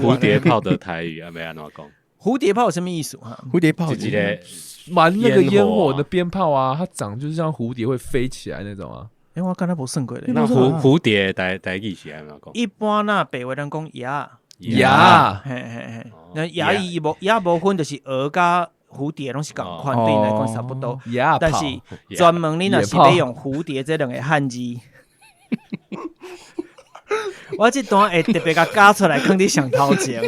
蝴蝶炮的台语啊，没安怎讲？蝴蝶炮有什么意思啊？蝴蝶炮自己的玩那个烟火的鞭炮啊，它长就是像蝴蝶会飞起来那种啊。我刚才不算过嘞。那蝴蝶台语是安怎讲？一般那北话人讲鸭，嘿嘿嘿，那鸭伊无分就是鹅甲蝴蝶拢是共款，对来讲差不多。但是专门你若是要用蝴蝶这两个汉字，我这段会特别甲加出来，放伫上头前。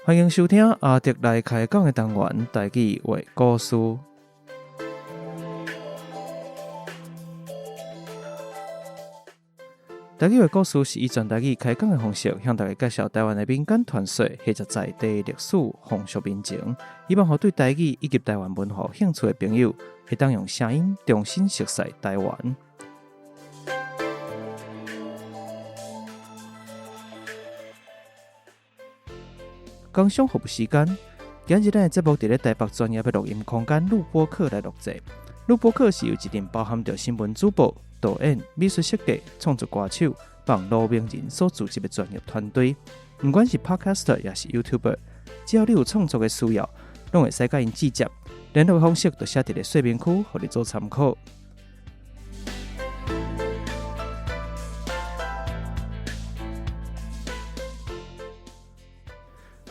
欢迎收听阿迪来开讲的单元台语话故事。台语话故事是以全台语开讲的方式，向大家介绍台湾的民间传说，或者在地历史、风俗民情，希望让对台语以及台湾文化有兴趣的朋友，会当用声音重新熟悉台湾。工商服务时间，今日咱的节目伫咧台北专业的录音空间录播课来录制。录播课是由一定包含着新闻主播、导演、美术设计、创作歌手、网络名人所组织的专业团队。不管是 Podcaster 也是 YouTuber， 只要你有创作的需要，拢会使甲因直接联络方式，就写伫咧说明区，互你做参考。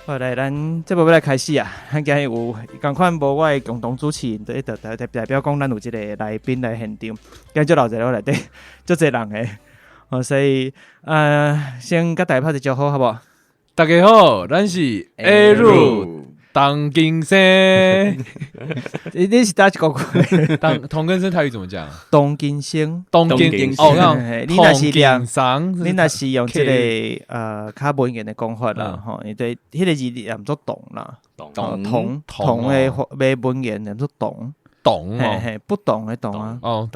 好，来，咱这部要来开始啊！咱今日有同款无我的共同主持人，代表讲咱有一个来宾来现场，今日就留在我内底，足侪人诶，所以先甲大家拍一招呼，好不好？大家好，咱是 Aru 当金生。你是哪一个国？同根生台语怎么讲？东金生，东金哦，你若是念上，你若是用这个较文言的讲法啦，吼，因为迄个字念作懂啦，同的袂文言念作懂，嘿，不懂的懂啊，哦，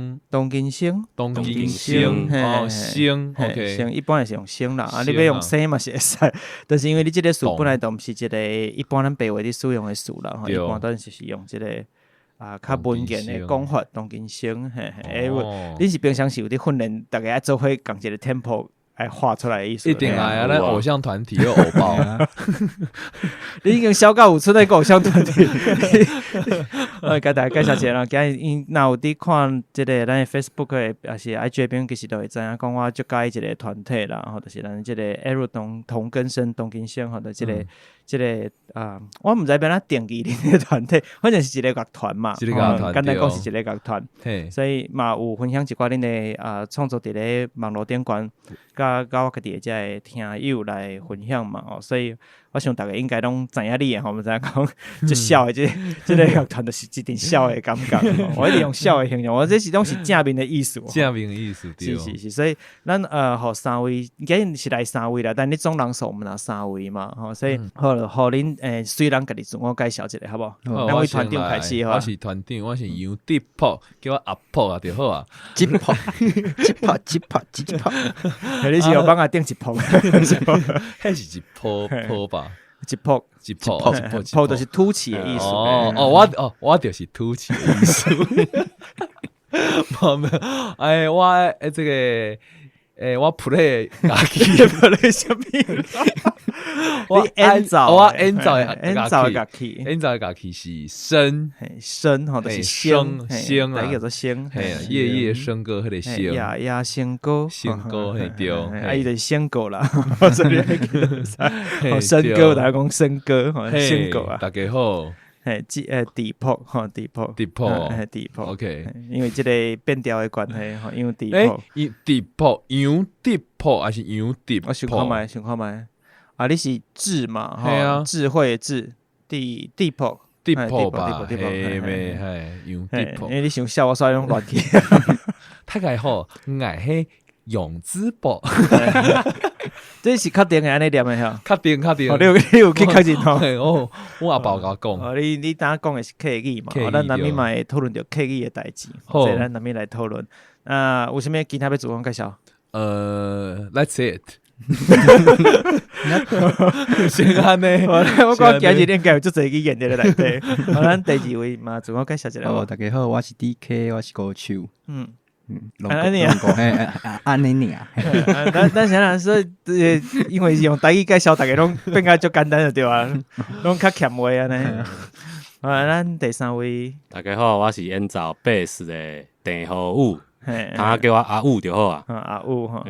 东金生，哦，生 ，OK， 生一般也是用生啦，啊，你要用生嘛是会使，但是因为你这个词本来都毋是一个一般咱白话的使用的词啦，吼，一般都是用这个较文言的讲法，东金生，嘿，你是平常时有伫训练，大家要做伙共一个 tempo。来画出来的意思，一定来啊！咱偶像团体有偶包，你已经小到有出那个偶像团体。我给大家介绍一下啦，今日若有伫看即个咱的 Facebook 的，也是 IG 的朋友，其实都会知影讲我就介一个团体啦，或者是咱即个 Aru 同根生、同根生，或者即个我毋知变哪定义恁的团体，反正是一个乐团嘛，一个乐团，简单讲是一个乐团，所以嘛有分享一寡恁的创作伫咧网络顶端。甲我家己的这个听友来分享嘛，所以我想大家应该拢知影你吼，毋知影讲就笑的这个乐团就是一定笑的感觉，我一定用笑的形容，我这是拢是正面的意思，正面的意思，是，所以咱互三位，今日是来三位啦，但你总人数我们拿三位嘛，吼，所以好了，互恁虽然家己自我介绍一下好不好？两位团长开始，我是团长，我是杨迪破，叫我阿破啊就好啊，吉破，你是有帮我顶一泡，迄是一泡吧，一泡，泡就是凸起的意思。我就是凸起的意思。没有，我这个。我 play 乐器，play 什么？我演奏的乐器，演奏的乐器是笙，笙吼，就是笙啊，叫做笙，夜夜笙歌迄个笙，夜笙歌，嘿对，伊就是笙歌啦，所以笙歌，大家讲笙歌，笙歌啊，大家好。地坡吼，地坡 ，OK， 因为这个变调的关系吼，因为地坡，地坡，杨地坡还是杨地坡？我想看卖，啊，你是智嘛？哈，智慧的智，地坡吧，嘿，杨地坡，因为你想笑我所以用乱起，太个好，爱迄杨子坡。这是确定的安尼念的吼。确定。你有去确认吼？哦，我阿爸甲我讲，你当讲的是客语嘛？客语咱南面嘛会讨论到客语的代志，所以咱南面来讨论。有啥物其他要自我介绍？That's it 先安尼，我讲今日应该有足侪语言在内底。咱第2位嘛，自我介绍一下。大家好，我是 DK， 我是高手。安尼啊，安尼啊。咱想想说，因为用台语介绍，大家拢变甲足简单的对啊，拢较欠话安尼。咱第3位，大家好，我是演奏贝斯的郑浩武，他叫我阿武就好啊。阿武吼，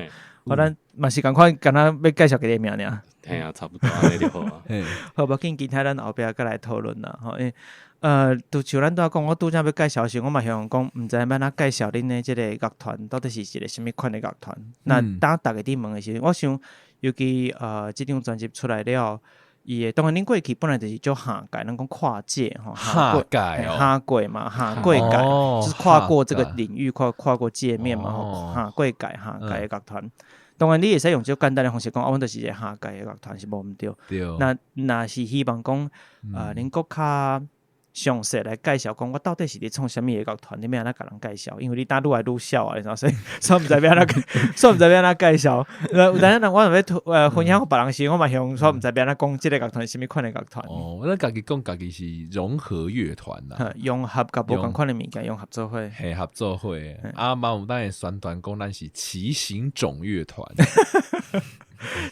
咱嘛是赶快敢若要介绍几个名尔。嘿啊，差不多安尼就好啊。好，无紧，其他咱后壁再来讨论啦。吼，就像咱拄讲，我拄则要介绍时，我嘛想讲，毋知要哪介绍恁的即个乐团到底是一个什么款的乐团。那当大家伫问的时候，我想，尤其即张专辑出来了，伊的当然恁过去本来就是做下界，咱讲跨界吼，下界哦，下界嘛，下过界，就是跨过这个领域，跨过界面嘛，吼，下过界，下界的乐团。当然，你会使用最简单的方式讲，阮就是一个下界的乐团是无毋对。那是希望讲，恁国较详细来介绍，讲我到底是咧创啥物个乐团，你要安怎甲人介绍？因为你打愈来愈少啊，你知道，所以毋知要安怎介绍。有当然，我若要分享互别人时，我嘛想说毋知要安怎讲，即个乐团是啥物款的乐团。咱家己讲家己是融合乐团啦，融合甲无共款的物件，融合做伙，嘿，合作伙。嘛有咱会宣传讲咱是奇形种乐团。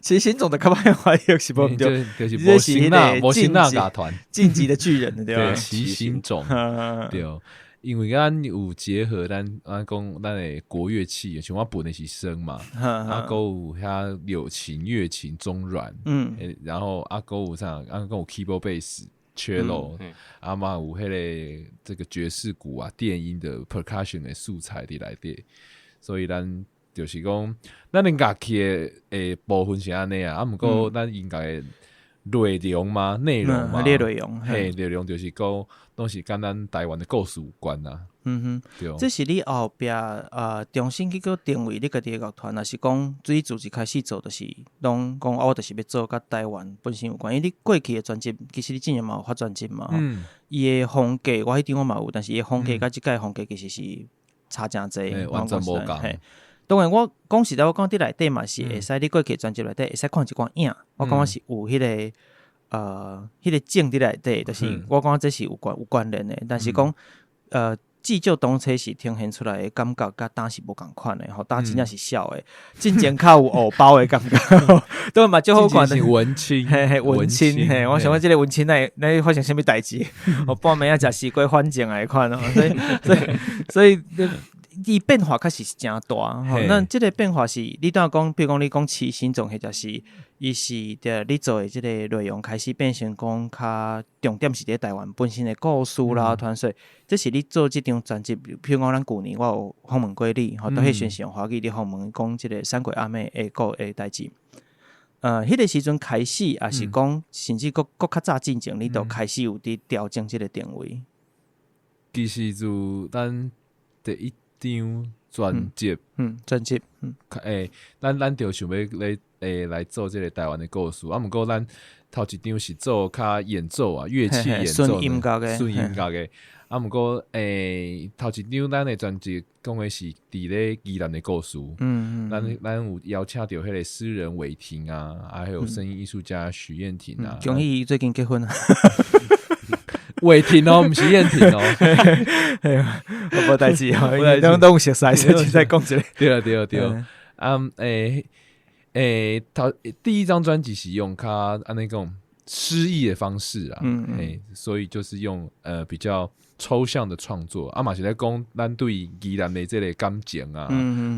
其实形种的较歹翻译是无对，就是无形那乐团，晋级的巨人对吧？对，奇形种对，因为咱有结合咱讲咱的国乐器，像我本的是笙嘛，还有遐柳琴、乐琴、中阮，然后还有啥，还有 keyboard bass、cello，嘛有迄个这个爵士鼓啊、电音的 percussion 的素材伫内底，所以咱。就是讲，咱乐器的部分是安尼啊，毋过咱应该内容嘛，内容嘛，内容，嘿，内容就是讲，拢是跟咱台湾的故事有关啊。对，这是你后壁重新去个定位你家己的乐团，若是讲最自一开始做，就是拢讲我就是要做甲台湾本身有关。因为你过去的专辑，其实你之前嘛有发专辑嘛，伊的风格我迄张我嘛有，但是伊的风格甲即届风格其实是差诚济，完全无共。当然，我讲实在，我讲伫内底嘛是会使你过去专辑内底会使看一寡影，我感觉是有迄个迄个景伫内底，就是我感觉这是有关联的。但是讲至少当初是呈现出来的感觉，甲当时无共款的，吼，当真正是笑的，真正较有偶包的感觉，都嘛最好看的文青，嘿，文青，嘿，我想讲即个文青那发生什么代志？我半暝啊食西瓜反正来看哦，所以。伊变化确实是真大吼，那即个变化是你当讲，比如讲你讲奇形种，或者是伊是你做的即个内容开始变成讲较重点是伫台湾本身的故事啦、传说，这是你做即张专辑，比如讲咱旧年我有访问过你，吼，都迄时是用华语你访问讲即个三鬼阿妹的个的代志。迄个时阵开始，也是讲甚至搁较早进前，你都开始有伫调整即个定位。其实就咱第一张专辑，咱就想要来做这个台湾的故事。毋过咱头一张是做较演奏啊，乐器演奏，纯音乐的。毋过头一张咱的专辑讲的是伫咧宜兰的故事。咱有邀请到迄个诗人韦婷啊，还有声音艺术家许燕婷啊。恭喜伊最近结婚了。韦婷哦，毋是燕婷哦，我无代志哦，都有熟悉，所以再讲一个。对，第一张专辑是用较安尼讲诗意的方式啊，所以就是用比较抽象的创作，嘛是在讲咱对宜兰的这个感情啊，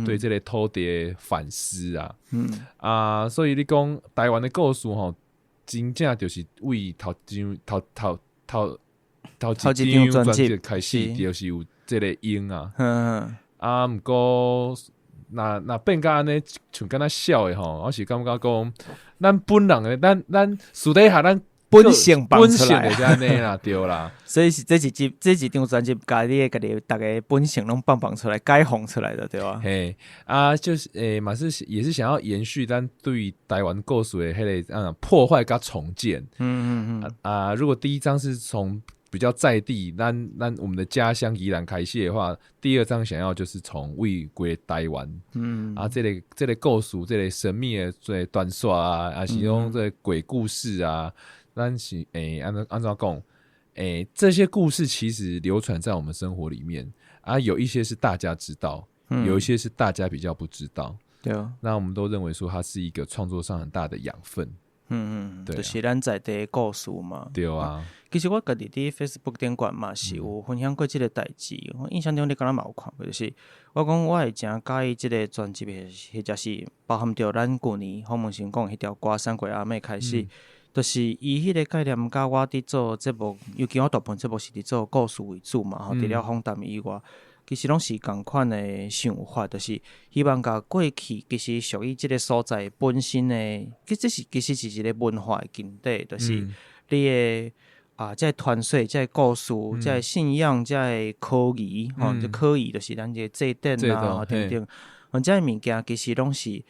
对这个土地的反思啊，所以你讲台湾的故事吼，真正就是为头一张专辑开始，就是有这个音啊，毋过那变甲安尼，像敢若笑的吼，我是感觉讲，咱本人的，咱私底下咱本性放出来，本性就安尼啦，对啦。所以是这几张专辑，家己大家本性拢放出来，解放出来的，对吧？嘿就是嘛也是想要延续咱对台湾故事的迄个破坏跟重建。如果第一张是从比较在地，咱我们的家乡宜兰开始的话，第二张想要就是从为归台湾。这个故事，这个神秘的这个传说啊，还是用这个鬼故事啊，咱是按照讲。这些故事其实流传在我们生活里面有一些是大家知道，有一些是大家比较不知道。对啊，那我们都认为说它是一个创作上很大的养分。对，就是咱在地的故事嘛。对啊，其实我家己伫 Facebook 顶管嘛是有分享过这个代志。我印象中你敢若嘛有看过，就是我讲我会真介意这个专辑的，或者是包含着咱旧年黄文成讲迄条歌《三鬼阿妹》开始。就是伊迄个概念，甲我伫做节目，尤其我大部分节目是伫做故事为主嘛，除了访谈以外，其实拢是共款的想法，就是希望甲过去其实属于即个所在本身的，其实是一个文化的根底，就是你的这传说、这故事、这信仰、这科仪，就科仪就是咱这祭典啊等等，这物件其实拢是。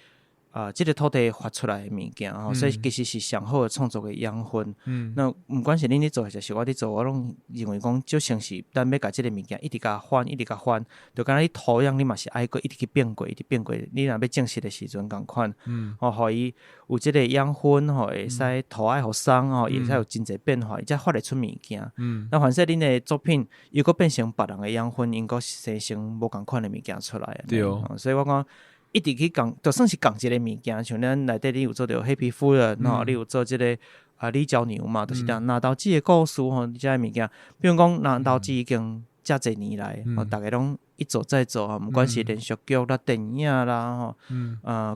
这个土地发出来的物件所以其实是上好的创作的养分。那不管是恁咧做还是我咧做，我拢认为讲，就像是咱要甲这个物件一直甲翻，一直甲翻，就敢若你土壤你嘛是爱过一直去变过，一直变过。你若要种实的时阵共款，互伊有这个养分会使土爱互松会使有真侪变化，伊才发得出物件。那反正恁的作品又搁变成别人的养分，因搁生成无共款的物件出来。对所以我讲。一直去讲，就算是讲一个物件，像咱内底你有做着黑皮夫人，你有做这个李娇牛嘛，就是讲拿刀子的故事你这物件，比如讲拿刀子已经遮侪年来，大家拢一做再做不管是连续剧啦、电影啦，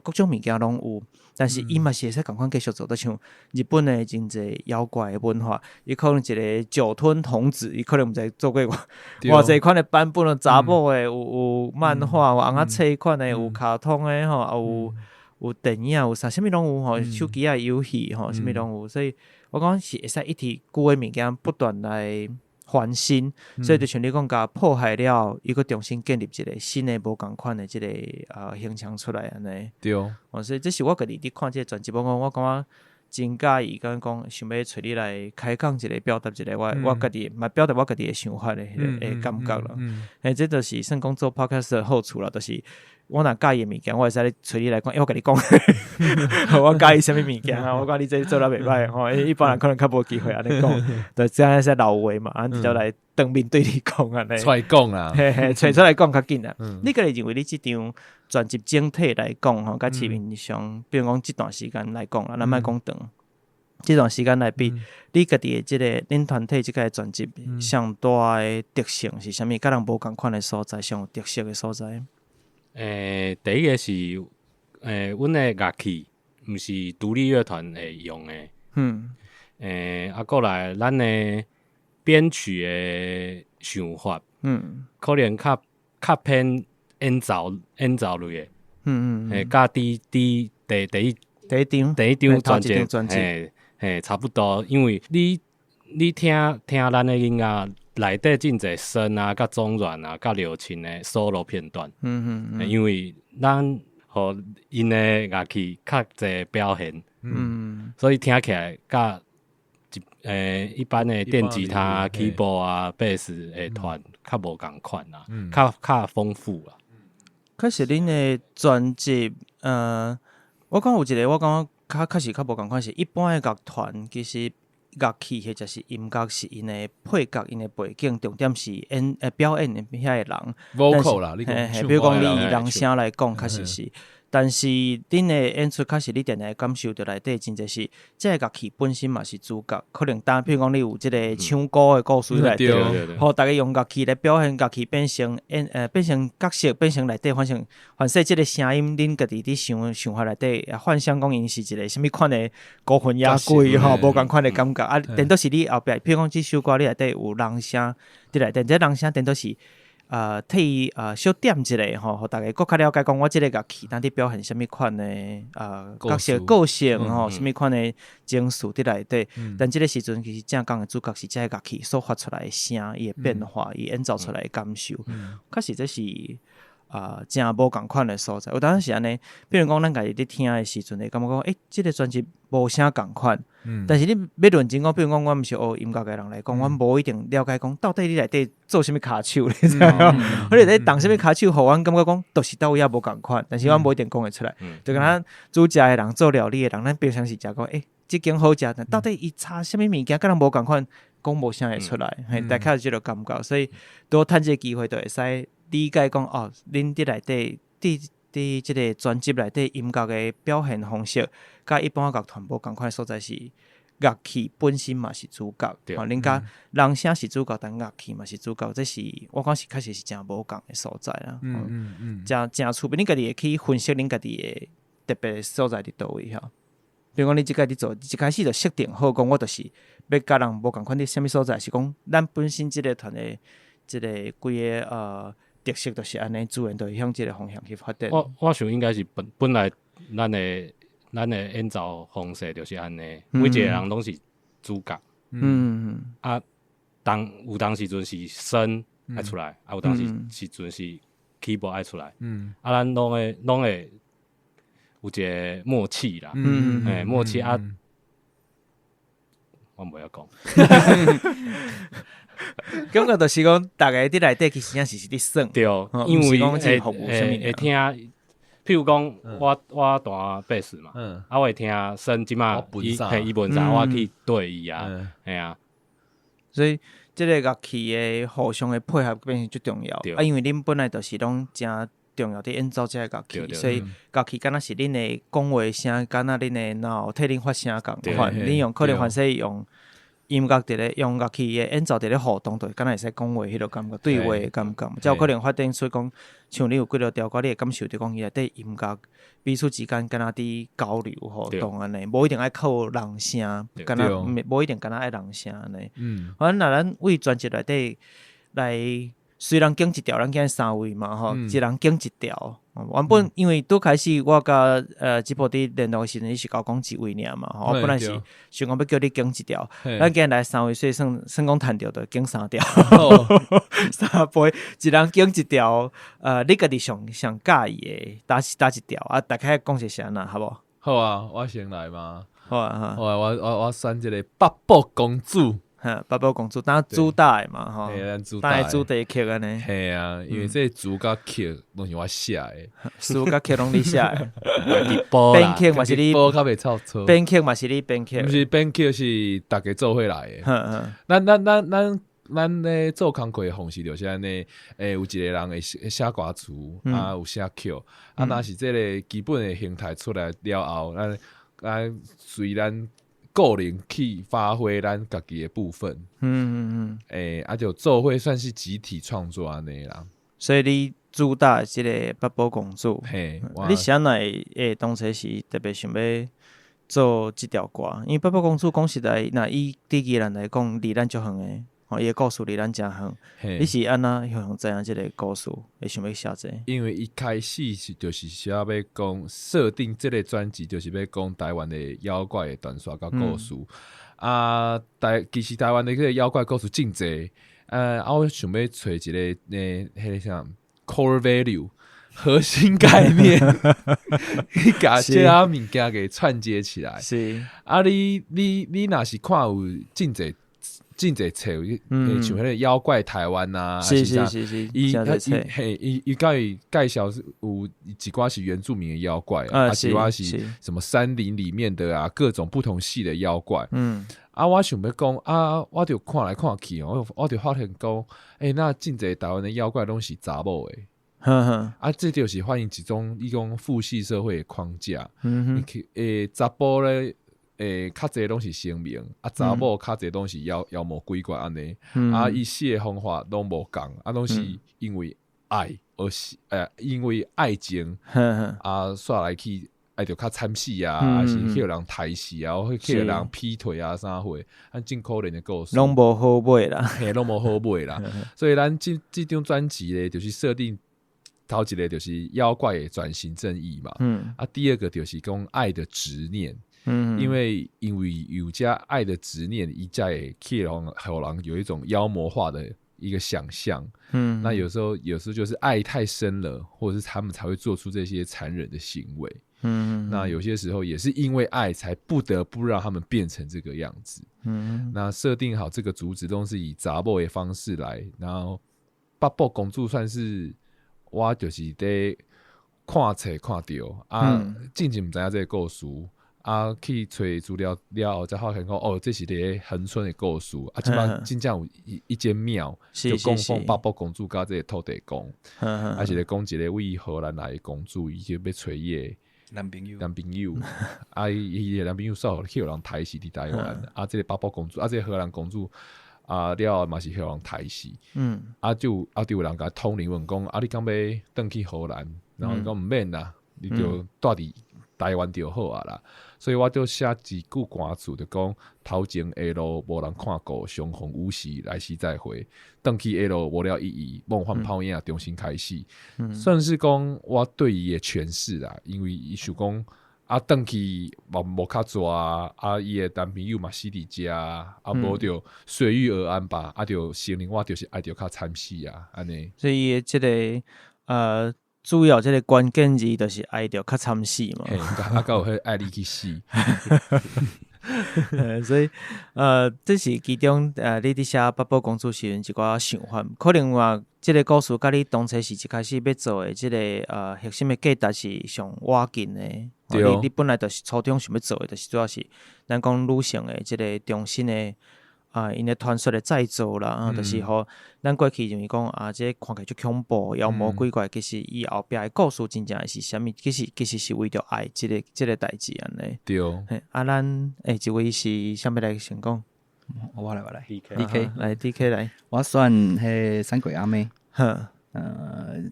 各种物件拢有。但是伊嘛是会使共款继续做，得像日本的真侪妖怪的文化，伊可能一个酒吞童子，伊可能毋知做过偌侪款的版本，查某的有漫画，有红仔册款的，有卡通的有电影，有啥物拢有手机啊游戏啥物拢有，所以我讲是会使一直旧的物件不断来翻新，所以就像你讲，甲破坏了，伊个重新建立一个新的无共款的即个形象出来安尼。对所以这是我家己伫看即个专辑，我感觉真介意，讲想要找你来开讲一个，表达一个我家己，嘛表达我家己的想法的感觉啦。这就是算讲做 podcast 的好处啦，就是我若介意的物件，我会使找你来讲，我甲你讲，我介意啥物物件我讲你这做得袂歹一般人可能较无机会安尼讲，就这样是老话嘛，直接来当面对你讲安尼。出来讲啦，找出来讲较紧啦。你个人认为你这张专辑整体来讲甲市面上，比如讲这段时间来讲啦，咱莫讲长，这段时间来比，你家己的这个恁团体这个专辑上大的特性是啥物？甲人无共款的所在，上有特色的所在。第一个是阮的乐器毋是独立乐团会用的，过来咱的编曲的想法，可能较偏演奏类的，甲第一张专辑，差不多，因为你听咱的音乐。内底真侪声啊、甲中阮啊、甲流行的 solo 片段，因为咱互因的乐器较侪表现，所以听起来甲一般的电吉他、keyboard 啊、贝斯的团较无共款啦，较丰富啦。可是恁的专辑，我讲有一个，我讲较实较无共款是一般的乐团，其实。乐器或者是音乐是因的配角，因的背景重点是表演的遐个人 ，vocal 啦，比如讲你以人声来讲，确实是。但是恁的演出，确实你定定感受到内底真侪是，这个乐器本身嘛是主角，可能比如讲你有这个唱歌的故事内底，互大家用乐器来表现，乐器变成变成角色，变成内底反正这个声音，恁家己伫想法内底幻想讲因是一个什么款的孤魂野鬼无共款的感觉等都是你后壁，比如讲这首歌你内底有人声，伫内底这人声等都是替小点一下吼，互大家更较了解讲我即个乐器当伫表现什么款的角色个性吼，什么款的情绪伫内底。但即个时阵其实正讲的主角是即个乐器所发出来的声，伊的变化，伊演奏出来的感受，确实这是真无共款的所在。有当时是安尼，比如讲咱家己伫听的时阵，会感觉讲，即个专辑无啥共款。但是你要认真讲，比如讲，我毋是学音乐的人来讲，我无一定了解讲，到底你内底做啥物骹手，你知影吗？或者在动啥物骹手，互阮感觉讲，都是倒位也无共款，但是阮无一定讲会出来。就跟咱煮食的人、做料理的人，咱平常时食讲，即间好食，但到底伊差啥物物件，敢若无共款，讲无啥会出来，大概即个感觉。所以多趁这个机会，就会使理解讲，恁伫内底伫即个专辑内底音乐的表现方式，甲一般乐团无共款的所在是乐器本身嘛是主角，恁甲人声是主角，但乐器嘛是主角，这是我讲是确实是真无共的所在啦。真趣味，恁家己会去分析恁家己的特别的所在伫倒位哈。比如讲，你即个伫做，一开始就设定好，讲我就是要甲人无共款伫啥物所在，是讲咱本身即个团的即个规个特色就是安尼，自然就会向即个方向去发展。我想应该是本来咱的演奏方式就是安尼，每一个人拢是主角。有当时阵是声爱出来，有当时阵是 keyboard 爱出来。咱拢会有一个默契啦。默契啊，我无要讲。感觉就是讲，大家伫内底其实也是伫耍，对，因为会听，譬如讲，我弹贝斯嘛，我会听声即马伊文啥，我去对伊啊，系啊，所以即个乐器的互相的配合变成最重要。因为恁本来就是拢真重要伫演奏即个乐器，所以乐器敢若是恁的讲话声，敢若恁的脑替恁发声共款，恁用可能反正用。音乐伫咧用乐器的演奏伫咧互动，就敢若会使讲话迄个感觉，对话的感觉，才有可能发展出讲，像你有几条条歌，你会感受着讲伊内底音乐彼此之间敢若伫交流互动安尼，无一定爱靠人声，敢若无一定敢若爱人声安尼。反正若咱为专辑内底来，虽然经一条，咱今3位嘛吼，一人经一条。原本因为拄开始我甲吉布伫联络的时阵，伊是甲我讲一位尔嘛吼，我本来是想讲要叫你经一条，咱今日来3位，所以算讲趁着就经3条，3杯，一人经一条。你家己上介意的，打一条啊？大概讲一下呐，好无？好啊，我先来嘛。好啊，好啊，我选这个八宝公主。八宝公主当主打的嘛，吼，当主题曲安尼。系啊，因为这主角曲拢是我写的，主角曲拢你写的，编曲嘛是你，播较袂臭错。编曲嘛是你编曲，不是编曲是大家做伙来的。咱咧做工课的方式就是安尼，有一个人会写歌词，有写曲，若是这个基本的形态出来了后，咱随咱个人去发挥咱家己的部分，就做伙算是集体创作安尼啦。所以你主打即个八宝公主，你啥来当初是特别想要做即条歌？因为八宝公主讲实在，那以第二人来讲，离咱足远诶。伊个故事离咱真远，你是安那想知影即个故事，会想要写者？因为一开始就是想要讲设定即个专辑，就是要讲台湾的妖怪的传说甲故事。其实台湾的迄个妖怪故事真济，我想要找一个迄个啥 core value 核心概念，去甲这啊物件给串接起来。是你若是看有真济。真侪册，像迄个妖怪台湾啊，是，伊甲伊介绍有一寡是原住民的妖怪啊，一寡是什么山林里面的啊，各种不同系的妖怪。我想要讲我就看来看去我就发现讲，那真侪台湾的妖怪拢是查某的。这就是反映一种父系社会的框架。查甫咧。较侪拢是生命，查某较侪拢是妖魔鬼怪安尼，伊死的方法拢无共，拢是因为爱而因为爱情煞来去爱着较惨死啊，还是去人抬死啊，或去人劈腿啊啥货，按真可怜的故事，拢无好买啦，嘿，拢无好买啦。所以咱这张专辑咧，就是设定头一个就是妖怪的转型正义嘛，第二个就是讲爱的执念。因为有加爱的执念，一再去让人有一种妖魔化的一个想象。那有时候就是爱太深了，或者是他们才会做出这些残忍的行为。那有些时候也是因为爱，才不得不让他们变成这个样子。那设定好这个主旨都是以查某的方式来，然后八宝公主算是我就是在看册看到啊，真正不知道这个故事。去找资料了后，才发现讲哦，这是个恒春的故事啊。即摆真正有一间庙，就供奉八宝公主甲这个土地公，还是咧讲一个为荷兰来的公主，伊就要找伊的男朋友，伊的男朋友少去人抬死伫台湾，这个八宝公主，这个荷兰公主了嘛是去人抬死，就有人甲通灵问讲，你敢要转去荷兰？然后讲毋免啦，你就住伫台湾就好啊啦。所以我就写几句歌词，就讲头前的路无人看过，相逢有时来时再会，转去的路无了意义，梦幻泡影重新开始。算是讲我对伊的诠释啦，因为伊想讲转去无较抓伊的男朋友嘛死伫遮无就随遇而安吧，就承认我就是爱着较惨死啊，安尼。所以伊这个主要这个关键字就是爱着较惨死嘛，还有迄爱你去死，所以这是其中你伫写八宝公主时阵一寡想法，可能话这个故事甲你当初是一开始要做的这个核心的价值是上瓦近的，你本来就是初衷想要做的，就是主要是咱讲女性的这个重新的。因的传说的再造啦，就是互咱过去认为讲这看起来就恐怖、妖魔鬼怪，其实伊后壁的故事真正是啥物？其实是为着爱这个代志安尼。对。咱一位是啥物来先讲？我来，DK 来 DK 来。我选迄三鬼阿妹。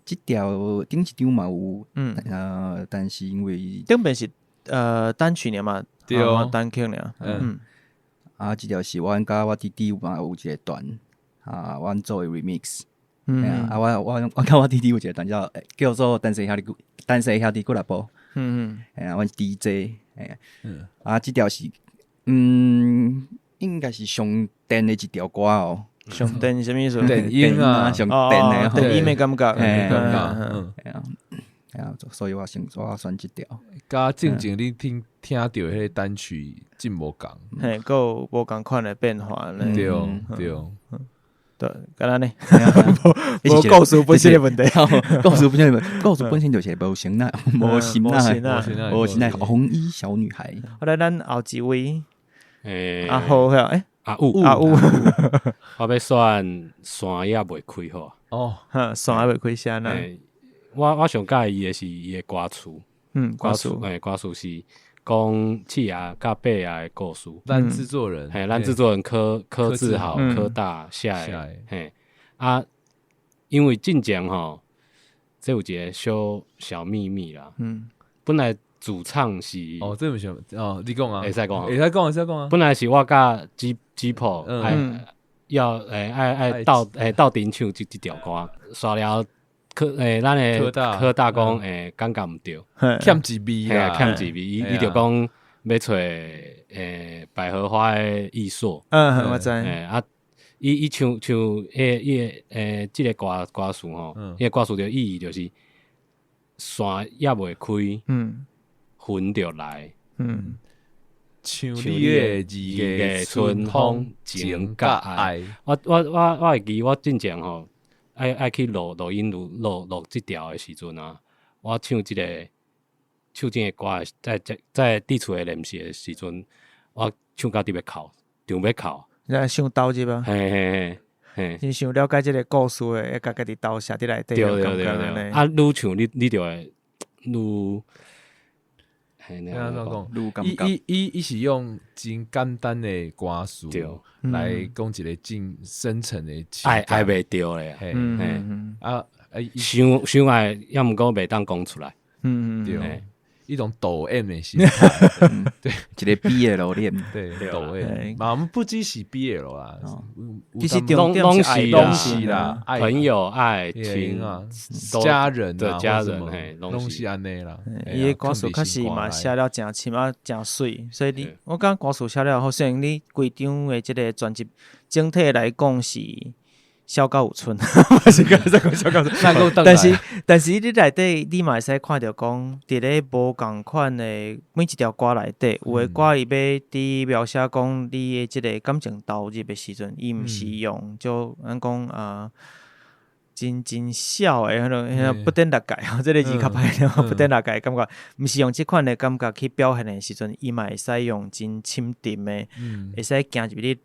这条顶一张嘛有，但是因为顶边是单曲尔嘛，对，单曲尔，这条是阮甲我弟弟嘛有一个段，阮做的 remix，我甲我弟弟有一个段叫做单身兄弟俱乐部，阮是 DJ，这条是应该是上电的一条歌哦。上电是啥物意思？电音啊，上电的，电音的感觉，所以我选这条。甲正经你听到迄个单曲真无共，还有无共款的变化呢？对，干那呢？无故事本身的问题，故事本身就是无心啦，无心啦，红衣小女孩。后来咱后一位，阿豪阿雾，我要选山也未开好。山也未开啥呢？我上介意的是伊的歌词，歌词是讲企业甲伯牙的故事。咱制作人，咱制作人柯志豪、柯大写的，因为进前这有一个小秘密啦。本来主唱是这么想你讲啊，会使讲，会使讲啊。本来是我甲G Po 爱斗阵唱这条歌，刷了。咱的柯大讲感觉毋对，欠一味啦，欠一味，伊就讲要找百合花的艺术，我知，伊唱即个歌词迄个歌词的意义就是山也未开，云就来，像你的二月春风情甲爱，我会记我进前爱去录音录这条的时阵我唱这个歌在伫厝的练习的时阵，我唱到直要哭，场要哭。你想斗这吧？嘿，你想了解这个故事的，要家己斗写伫内底。对。愈唱你就会愈。伊是用真简单的歌词来讲一个真深层的情感，爱袂着咧，想爱，也毋过袂当讲出来，对。一种抖 M 的心态，对，一个 BL 恋，对，抖 M， 嘛，我们不只是 BL 啦，其实重点是爱东西啦，朋友、爱情啊，家人的家人，东西安内啦。伊个歌词确实嘛写了真深啊，真水，所以你我感觉歌词写了好，虽然你规张的这个专辑整体来讲是。小高有春，是讲小高有春，但是你内底你嘛会使看到讲，伫咧无共款的每一条歌内底，有的歌伊要伫描写讲你的即个感情投入的时阵，伊毋是用就咱讲真少诶，不等六界，这个字较歹，不等六界感觉，毋是用即款的感觉去表现的时阵，伊嘛会使用真深沉的，会使行入你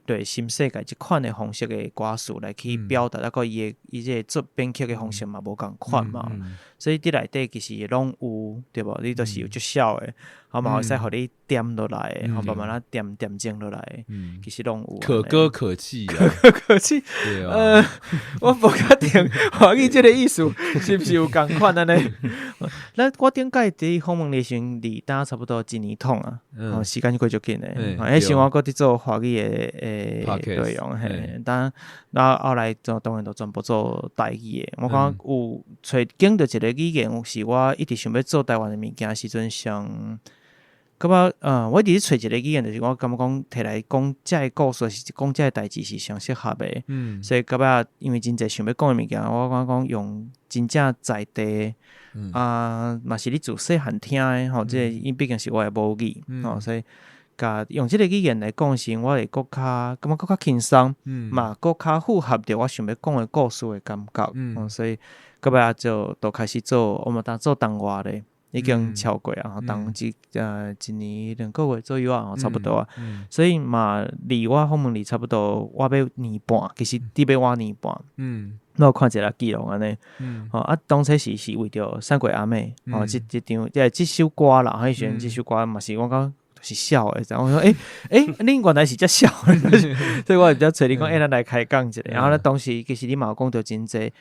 对新世界即款的方式的歌词来去表达，个伊这个做编曲的方式嘛无共款嘛，所以伫内底其实拢有对无？你都是有足少的，好嘛会使互你点落来，好慢慢啊点睛落来，其实拢有可歌可泣啊，可泣，我无确定华语这个意思是不是有共款安尼？那我顶届伫访问里时离打差不多1年通啊，时间过足紧诶。迄时我搁伫做华语诶内容，嘿，但后来就当然都全部做台语诶。我感觉有找经着一个语言，是我一直想要做台湾诶物件时阵上。感觉我一直找一个语言，就是我感觉讲摕来讲遮个故事，是讲遮个代志是上适合诶。所以感觉因为真侪想要讲诶物件，我感觉讲用真正在地嘛是你自细汉听诶吼，即个因毕竟是我诶母语吼，所以甲用即个语言来讲时，我会更较感觉更较轻松，嘛更较符合着我想要讲诶故事诶感觉，所以感觉就都开始做，我们当做动画咧。已经超过啊，当一年2个月左右啊，差不多啊，所以嘛离我访问离差不多我要年半，其实伫要我年半，我看一下记录安尼，当初是为着三鬼阿妹，即张即首歌啦，迄时阵即首歌嘛是我讲是笑诶，然后我说恁原来是遮笑，所以我比较找你讲，咱来开讲一下，然后咧当时其实你嘛有讲到真济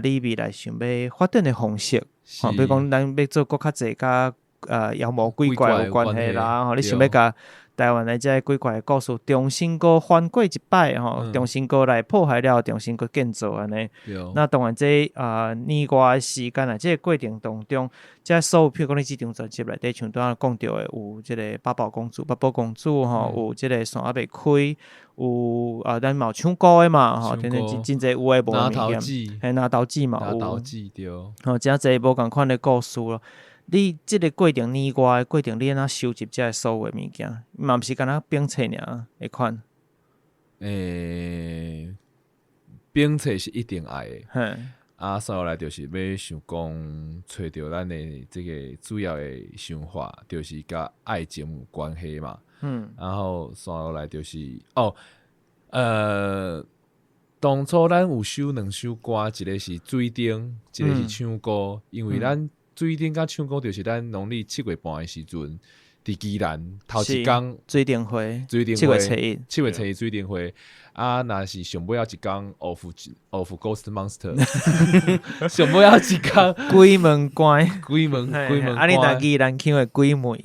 你未来想要发展诶方式。比如讲，咱要做搁较济甲妖魔鬼怪有关系啦，你想要甲台湾的这鬼怪的故事重新搁翻过一摆重新搁来破坏了，重新搁建造安尼。那当然这年外的时间这个过程当中，这所有譬如讲你这张专辑内底像拄仔讲到的，有这个八宝公主有这个线还未开。有咱嘛有唱歌的嘛，真侪有诶无物件，拿刀子嘛有，真侪无共款的故事咯。你即个过程年外的过程，你安怎收集这所有诶物件？嘛毋是干那编册尔会款？编册是一定爱诶，所以来就是要想讲，找着咱诶这个主要诶想法，就是甲爱情有关系嘛。然后刷来就是当初咱有收2首歌，一个是水灯，一个是唱歌，因为咱水灯甲唱歌就是咱农历7月半的时阵，伫基兰头一天水灯会7月初一水灯会若是上尾一天 of Ghost Monster 上尾一天鬼门关你若基兰唱的鬼门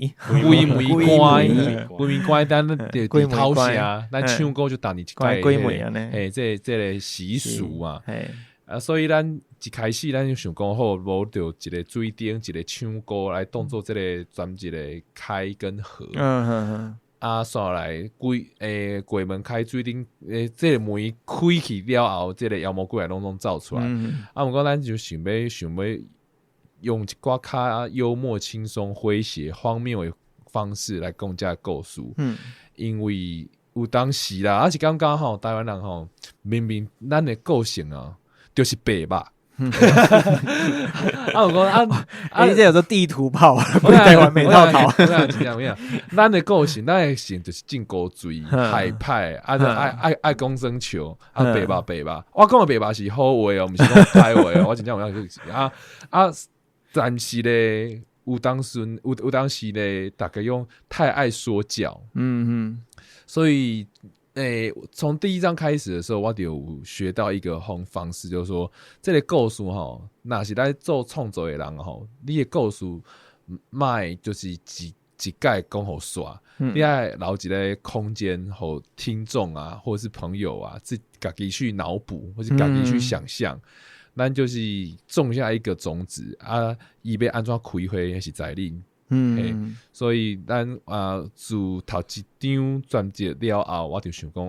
关咱伫头城咱唱歌就等你一届鬼门这个习俗啊所以咱一开始咱就想讲好，无就一个水灯，一个唱歌来当做这个专辑的开跟合。煞来柜门开水灯，这个门开去了后，这个妖魔鬼怪拢走出来。毋过咱就想要用一寡较幽默、轻松、诙谐、荒谬的方式来讲这个故事。因为有当时啦，是感觉吼，台湾人吼，明明咱的个性就是白肉。我讲你这有做地图炮台湾每套套。咱的个性，咱的性就是真古锥、海派，爱讲生笑，白肉。我讲的白肉是好话毋是讲歹话我真正有但是咧，有当时咧，大家用太爱说教，所以。从第一章开始的时候，我就有学到一个方式，就是说，这个故事若是在做创作的人你的故事卖就是一届讲互煞，你爱留一个空间，互听众啊，或者是朋友啊，自家己去脑补，或是家己去想象。咱就是种下一个种子啊，伊要安怎开花还是在恁。所以咱自头一张专辑了后，我就想讲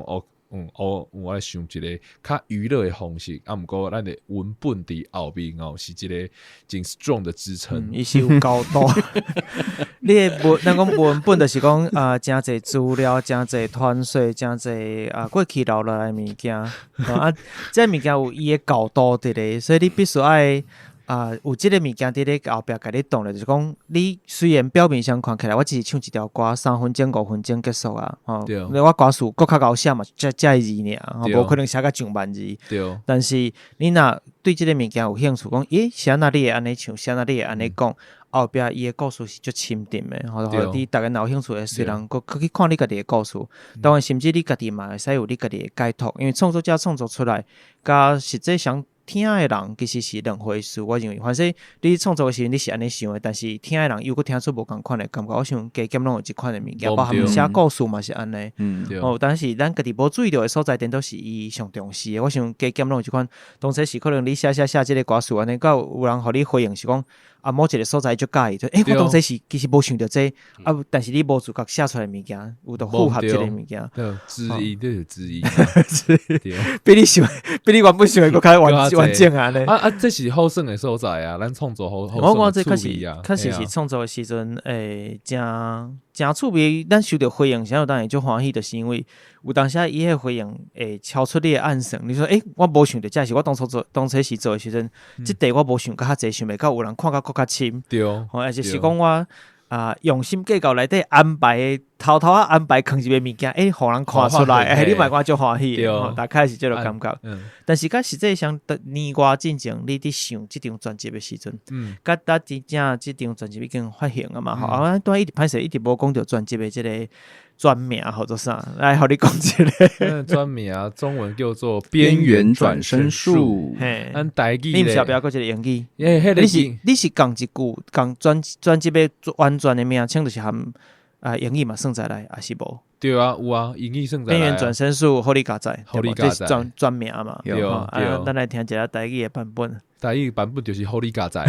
我来想一个较娱乐的方式，毋过咱的文本伫后面是一个真 strong 的支撑，伊是有高度。你的咱讲文本就是讲真侪资料，真侪团队，真侪过去留落来物件这物件有伊的高度伫咧，所以你必须爱。有即个物件伫咧后壁甲你动咧，就是讲你虽然表面上看起来我只是唱一条歌3分钟5分钟结束啊，我歌词搁较高写嘛，才会字尔，无可能写到上万字。但是你若对即个物件有兴趣，讲是安那你会安尼唱，是安那你会安尼讲，后壁伊的故事是足深沉的，你逐个若有兴趣的，虽然搁去看你家己的故事，当然甚至你家己嘛会使有你家己的解读，因为创作者创作出来，甲实际上。听的人其实是两回事，我认为，反正你创作的时候你是安尼想的，但是听的人又搁听出无共款的感觉，我想加减拢有即款的物件，包含写故事嘛是安尼。但是咱家己无注意到的所在点都是伊上重视的。我想加减拢有即款，当初是可能你写即个歌词安尼，到有人互你回应是讲。某一个所在就介意，我当初是其实无想到这但是你无自觉写出来物件，有得符合这个物件。之一，这是之一，比你想，比你原本想的搁较完整啊！这是好耍的所在啊，咱创作好。我这确实是创作的时阵，真趣味。咱收到回应，啥有当然就欢喜，就是因为有当时伊迄回应会超出你的暗算。你说，我无想到，这是我当初时做的时阵，即题我无想较侪，想袂到有人看到较深。对，而且是讲我用心计较内底安排偷安排放一个物件，互人看出来，你嘛我就欢喜，大概是这种感觉。但是甲实际上年外进前，你伫想即张专辑的时阵，甲咱真正即张专辑已经发行了嘛？当一直歹势，一直无讲到专辑的即个专名或者啥，来，互你讲一个专名中文叫做《边缘转身术》。咱台语你毋是后壁搁一个英语？你是讲一句讲专辑的完全的名称，就是含英语嘛算在内，还是无？对啊，有啊，英语算在内。边缘转身术，互你加载，这是专名嘛？对。咱来听一下台语的版本。台语版本就是互你加载。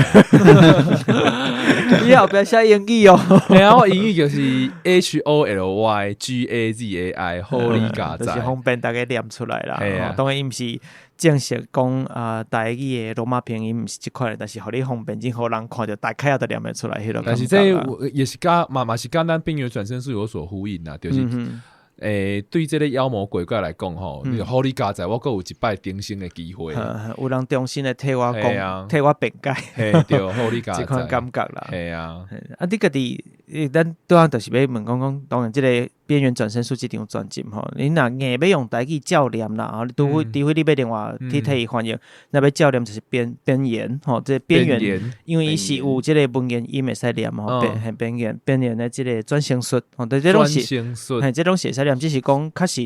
你后壁写英语哦。我英语就是 HOLYGAZAI， 互你加载，就是方便大家念出来啦。当然伊毋是正式讲台语的罗马拼音，毋是即款的，但是互你方便，真互人看着大概也都念得出来迄个。但是这也是嘛是跟咱边缘转身术有所呼应啦，就是。对这个妖魔鬼怪来讲吼，互你加载，我阁有一摆定生的机会。有人重新的替我讲，替我辩解，对，互你加载，这款感觉啦。系啊，你家己，咱拄仔就是要问讲，当然这个边缘转身术这张专辑吼，你若硬要用台语照念啦，除非你要另外替伊翻译，那要照念就是边缘吼，这边缘，因为伊是有这个文言音会使念吼，边缘的这个转型术，对，这种是，这种是使念，只是讲确实，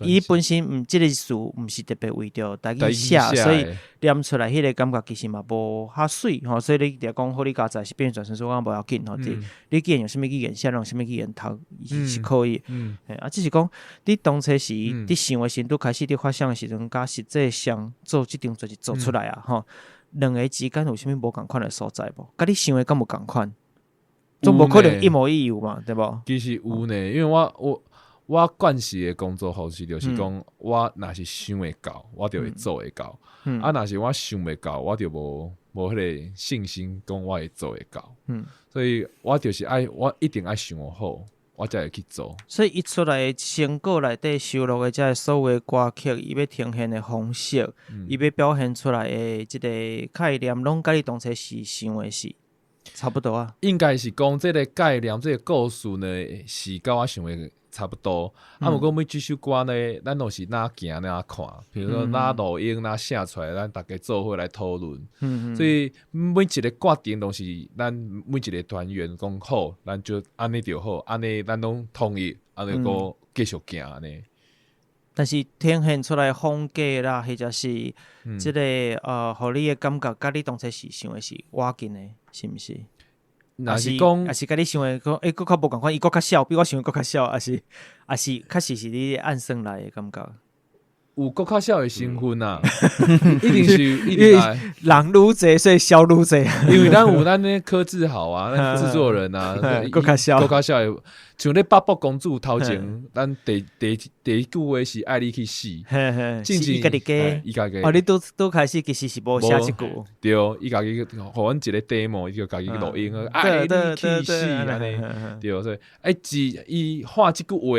伊本身这个词毋是特别为着台语写，所以念出来迄个感觉其实嘛无较水吼，所以你著讲好你加载是边缘转身术，我无要紧吼，你既然用什么语言写，用什么语言读是可以。只是讲你当初是你想的时阵，开始你发想的时阵，甲实际上做这张专辑做出来啊，吼，两个之间有啥物无共款的所在无？甲你想的敢无共款？总无可能一模一样嘛，对无？其实有呢，因为我惯势的工作方式就是讲，我若是想会到，我就会做会到；若是我想袂到，我就无迄个信心讲我会做会到。所以我就是我一定爱想好。我才会去做，所以伊出来的成果内底收录的这所有的歌曲，伊要呈现的方式，伊要表现出来的这个概念，拢甲你当初是想的是差不多啊。应该是讲这个概念，这个故事呢，是甲我想的差不多。不过每一首歌呢，咱都是哪行哪看，比如说哪录音哪写出来，咱大家做伙来讨论。所以每一个决定都是咱每一个团员讲好，咱就安尼就好，安尼咱拢同意，安尼个继续行呢。但是呈现出来的风格啦，或者是这个互你的感觉，甲你当初是想的是我紧的，是毋是？若是讲，还是甲你想的讲，佫较无共款，伊佫较小，比我想的佫较小，还是确实是你按算来的感觉。有佫较少的成分啊，一定是一定来人愈济，所以小愈济。因为咱有咱那柯志豪啊，咱制作人啊，佫较小，佫较少的。像咧八宝公主头前，咱第一句话是爱你去死，是伊家己加，伊家己。哦，你都开始其实是无写一句，对，伊家己互阮一个 demo， 伊就家己录音啊，爱你去死安尼，对，所以自伊画即句话，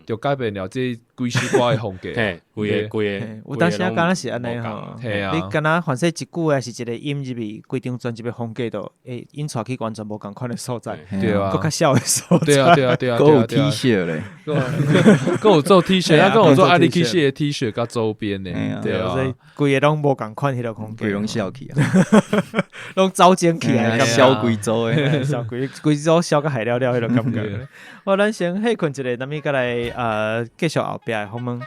就改变了这规首歌的风格。规个，有当时啊，敢若是安尼吼，你敢若反正一句还是一个音入面，规张专辑的风格都会引出去完全无共款的所在，对啊，佫较小的所在，对啊，还有 T 恤嘞，还有做 T 恤，跟我做爱你去死的 T 恤甲周边呢，对啊，所以规个拢无共款迄个风格，规拢笑起啊，拢走精起来，小贵州诶，小贵州小个海了迄个感觉。我咱先休困一下，咱咪再来继续后壁的访问。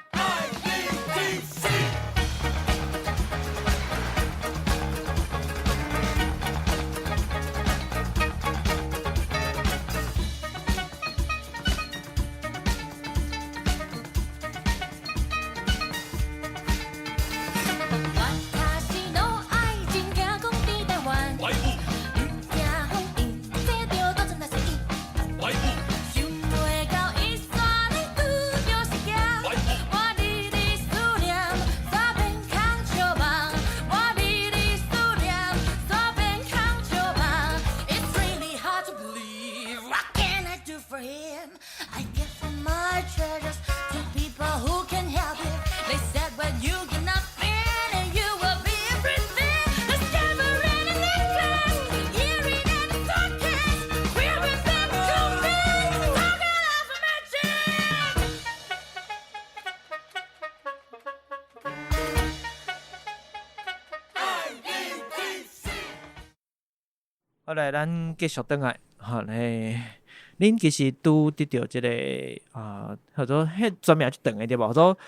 好来，咱继续转来，好嘞。恁其实拄得到即个叫做迄专名去长的对无？叫做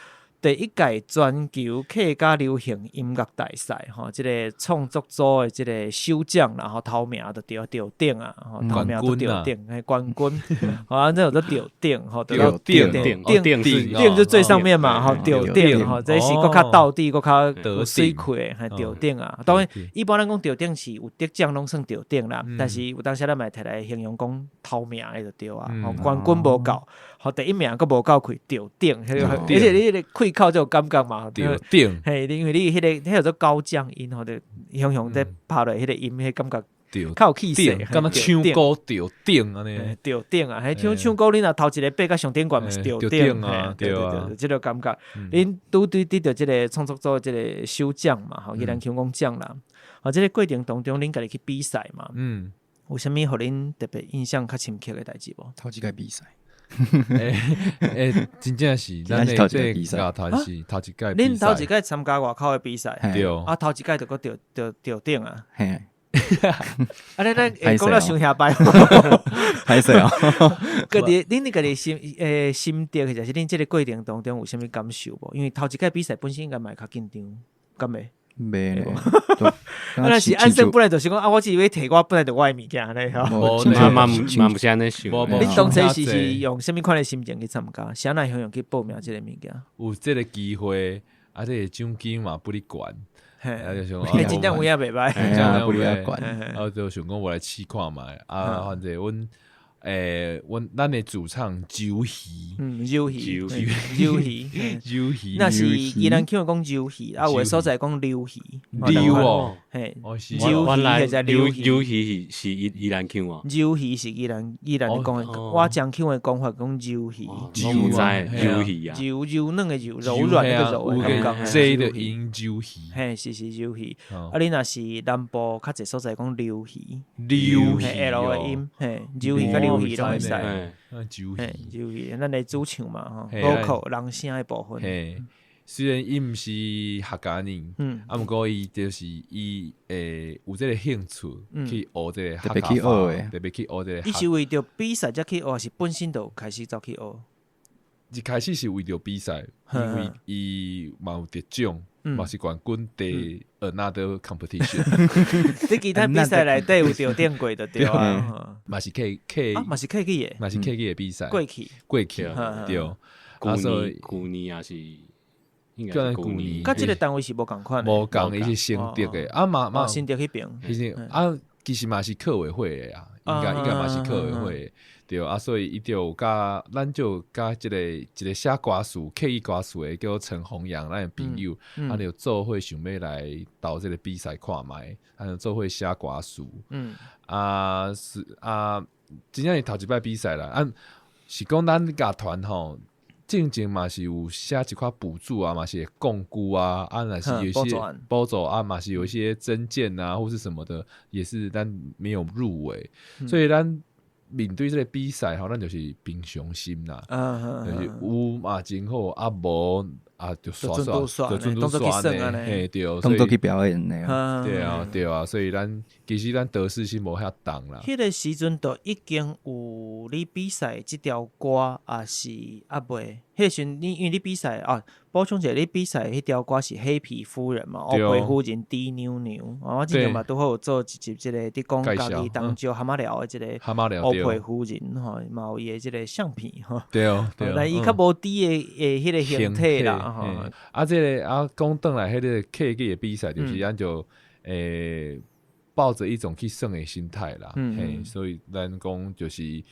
第一届全球客家流行音乐大赛，吼，即个创作组的即个首奖啦，吼，头名就得顶啊，吼，头名就得顶，系冠军，好啊，这有得得顶，吼，得顶就最上面嘛，吼，得顶，吼，这是搁较到底，搁较水气的，系得顶啊。当然，一般咱讲得顶是有得奖拢算得顶啦，但是有当时咱嘛摕来形容讲头名的就对啊，吼，冠军无够，吼，第一名佫无够开得顶，而且你迄个开口就有感觉嘛，得顶，嘿，因为你迄个做高降音吼，就雄在拍落迄个音，迄感觉较有气势，敢若唱歌得顶安尼，得顶啊！迄唱歌，恁若头一个爬到上顶悬，是得顶啊，对，即个感觉，恁拄对得到即个创作组即个首奖嘛，吼，伊咱听讲奖啦，吼，即个过程当中，恁家己去比赛嘛，有啥物互恁特别印象较深刻的代志无？头一届比赛。真正是咱头一届比赛，头一届，恁头一届参加外口的比赛，对，头一届就搁得顶啊，嘿，啊，咱讲了上下摆，歹势哦。个伫恁个伫心得，或者是恁即个过程当中有啥物感受无？因为头一届比赛本身应该嘛较紧张，敢袂？袂咧，那是安生本来就是讲啊，我只以为摕我本来就我的物件咧，吼，嘛不是安尼想。恁当初是用什么款的心情去参加？啥来用去报名这个物件？有这个机会，啊，这个奖金嘛不哩悬，啊就想，真正有影袂歹，真正不哩悬，啊就想讲我来试看卖，啊反正阮。咱的主唱周喜，周喜，那是伊人叫讲周喜，啊，有的所在讲刘喜，刘哦，嘿，原来刘喜是伊人唱哦，周喜是伊人讲的，我讲唱的讲法讲周喜，周喜啊，柔软的柔，柔软那个柔的感觉， J 的音周喜，嘿，是周喜，啊，你若是南部较济所在讲刘喜，刘喜 L 的音，嘿，周喜甲刘喜拢会使，周喜，咱来主唱嘛，吼，vocal 人声的部分。虽然伊毋是客家人，啊，毋过伊就是伊有这个兴趣去学这个客家话，特别去学这个。伊是为着比赛才去学，是本身就开始走去学。一开始是为着比赛，因为伊嘛有得奖，嘛是冠军第 another competition。你其他比赛内底有着电过的对啊，嘛是 K 嘛是 K 的，嘛是 K 的比赛，过去对。古年也是，应该是古年。甲这个单位是无共款，无共伊是成绩的啊嘛，成绩迄边，其实嘛是课委会的啊，应该嘛是课委会的。对啊，所以伊就甲咱就甲一个写歌词、刻意歌词的叫陈弘洋，咱的朋友，就做伙想要来到这个比赛看卖，就做伙写歌词。真正是头一摆比赛啦，是讲咱乐团吼。正经嘛是有写一块补助啊，嘛是共估啊，那是有一些包走啊，嘛是有一些增件啊，或是什么的，也是但没有入围，所以咱面对这个比赛吼，咱就是平常心啦，就是有嘛真好，无就刷就准都刷呢，嘿对，当作去表演呢，对啊，所以其实咱得失心无遐重啦。迄个时阵都已经有你比赛这条歌，也是未。迄个时阵因为你比赛补充一下，你比赛迄条歌是黑皮夫人嘛，黑皮夫人滴妞妞，我之前嘛都好有做一集即个伫讲家己当招蛤蟆聊的即个黑皮夫人吼，嘛有伊的即个相片吼。对，但伊较无滴的迄个形体啦，即个讲转来迄个 K 的比赛，就是咱就抱着一种去胜的心态啦，所以咱讲就是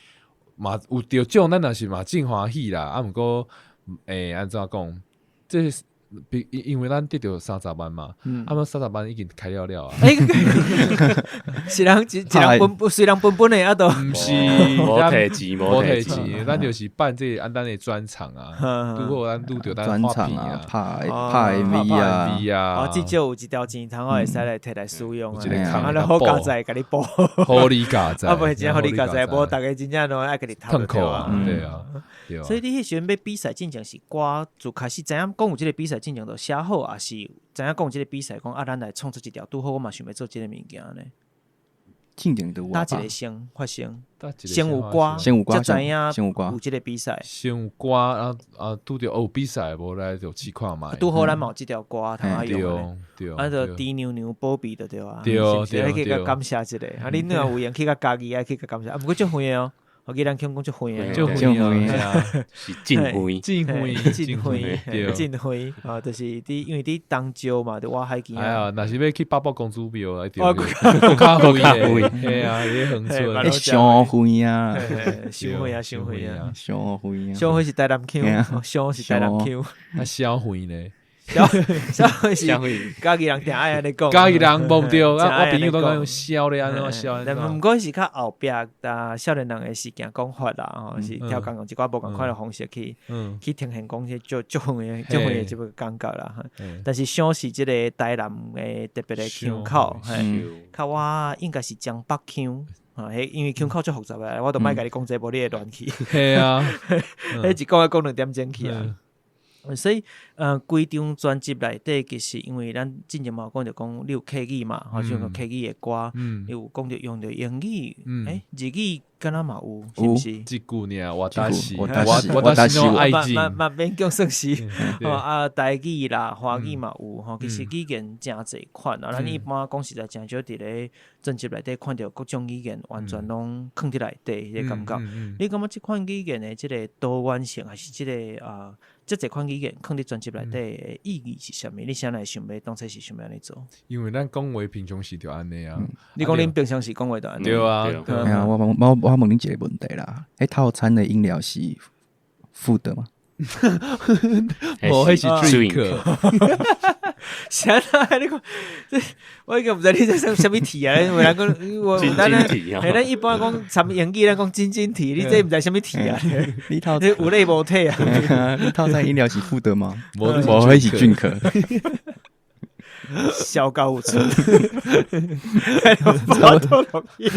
嘛有得奖，咱也是嘛真欢喜啦。毋过安怎讲？这因为咱得到30万嘛，30万已经开了啊。是人虽然本的都毋是无摕钱，咱就是办这咱的专场啊，拄好咱拄着咱专场啊，拍 MV 啊，至少有一条钱通会使来摕来使用啊，好加载甲你补，好你加载，不真好你加载，无大家真正都爱甲你痛苦啊，对啊。所以你迄时阵要比赛进前是歌，就开始知影讲有即个比赛进前就写好，也是知影讲即个比赛讲咱来创出一条，拄好我嘛想要做即个物件呢。进前都搭一个先发生，先有歌，才知影有即个比赛，先有歌拄着比赛无来就去看卖，拄好咱嘛有即条歌通爱用对，就滴妞妞保庇的对啊，对，去甲感谢一下，恁若有闲去甲家己爱去甲感谢，毋过足远哦。我记咱听讲足远诶，足远啊，是真远，真远啊！就是因为伫东石嘛，伫外海边。哎呀，若是要去八宝公主庙，一定较远，嘿啊，你恒春，上远啊，上远啊，上远啊，上远啊，上远是台南腔，上是台南腔，小远呢？小是家己人定爱安尼讲，家己人无对，我朋友都讲用笑咧安怎笑。但毋过是较后壁少年人诶事件讲法啦，是调讲用一寡无共款诶方式去呈现讲些足远诶即个感觉啦。但是上是即个台南诶特别诶腔口，较我应该是江北腔。因为腔口足复杂诶，我都莫甲你讲这无你会乱去。系啊，迄一讲2点钟去啊。所以，规张专辑内底，其实因为咱之前嘛讲着讲，你有客语嘛，好像有客语的歌，你有讲着用着英语，日语敢若嘛有，是毋是？一句尔，我达是我爱情，嘛免讲算是，台语啦、华语嘛有，其实语言真侪款啊。咱一般讲实在真少伫咧专辑内底看到各种语言完全拢放伫内底，迄个感觉。你感觉即款语言的即个多元性，还是即个即一款语言放伫专辑内底的意义是啥物？你啥来想要当初是想要安尼做？因为咱讲话平常时就安尼啊。你讲恁平常时讲话就安尼？对啊。我问恁一个问题啦，套餐的饮料是付的吗？无，迄是 drink。啥啦？你讲，我已经毋知你在说啥物题啊？有人讲，咱一般讲参英语，咱讲晶晶体，你这毋知啥物题啊？你套有类无体啊？你套餐饮料是付的吗？无，迄是 drink。小高五寸，我都录音，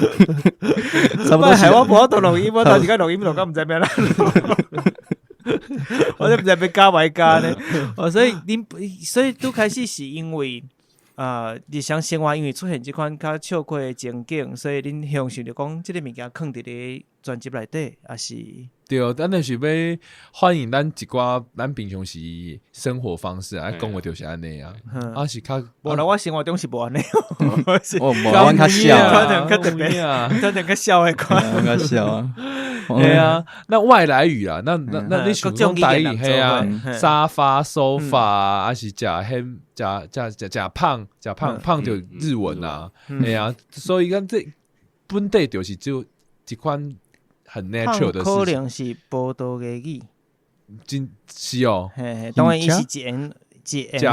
差不多系我都录音，我头时间录音录到唔知咩啦，我都唔知要加唔加呢。所以都开始是因为日常生活因为出现即款较笑亏的情景，所以恁享受着讲即个物件放伫咧专辑内底，还是？对，咱就是要欢迎咱一寡咱平常时生活方式啊，讲话就是安尼啊，是较无啦，我生活中是无安尼，我无阮较笑啊，较特别啊，较笑的款，较笑啊。对啊，那外来语啊，那你想讲台语嘿啊，沙发、sofa，还是食胖就日文啊，哎呀，所以讲这本地就是就一款很 natural 的事情。可能是报道的语，真是哦，当然伊是一言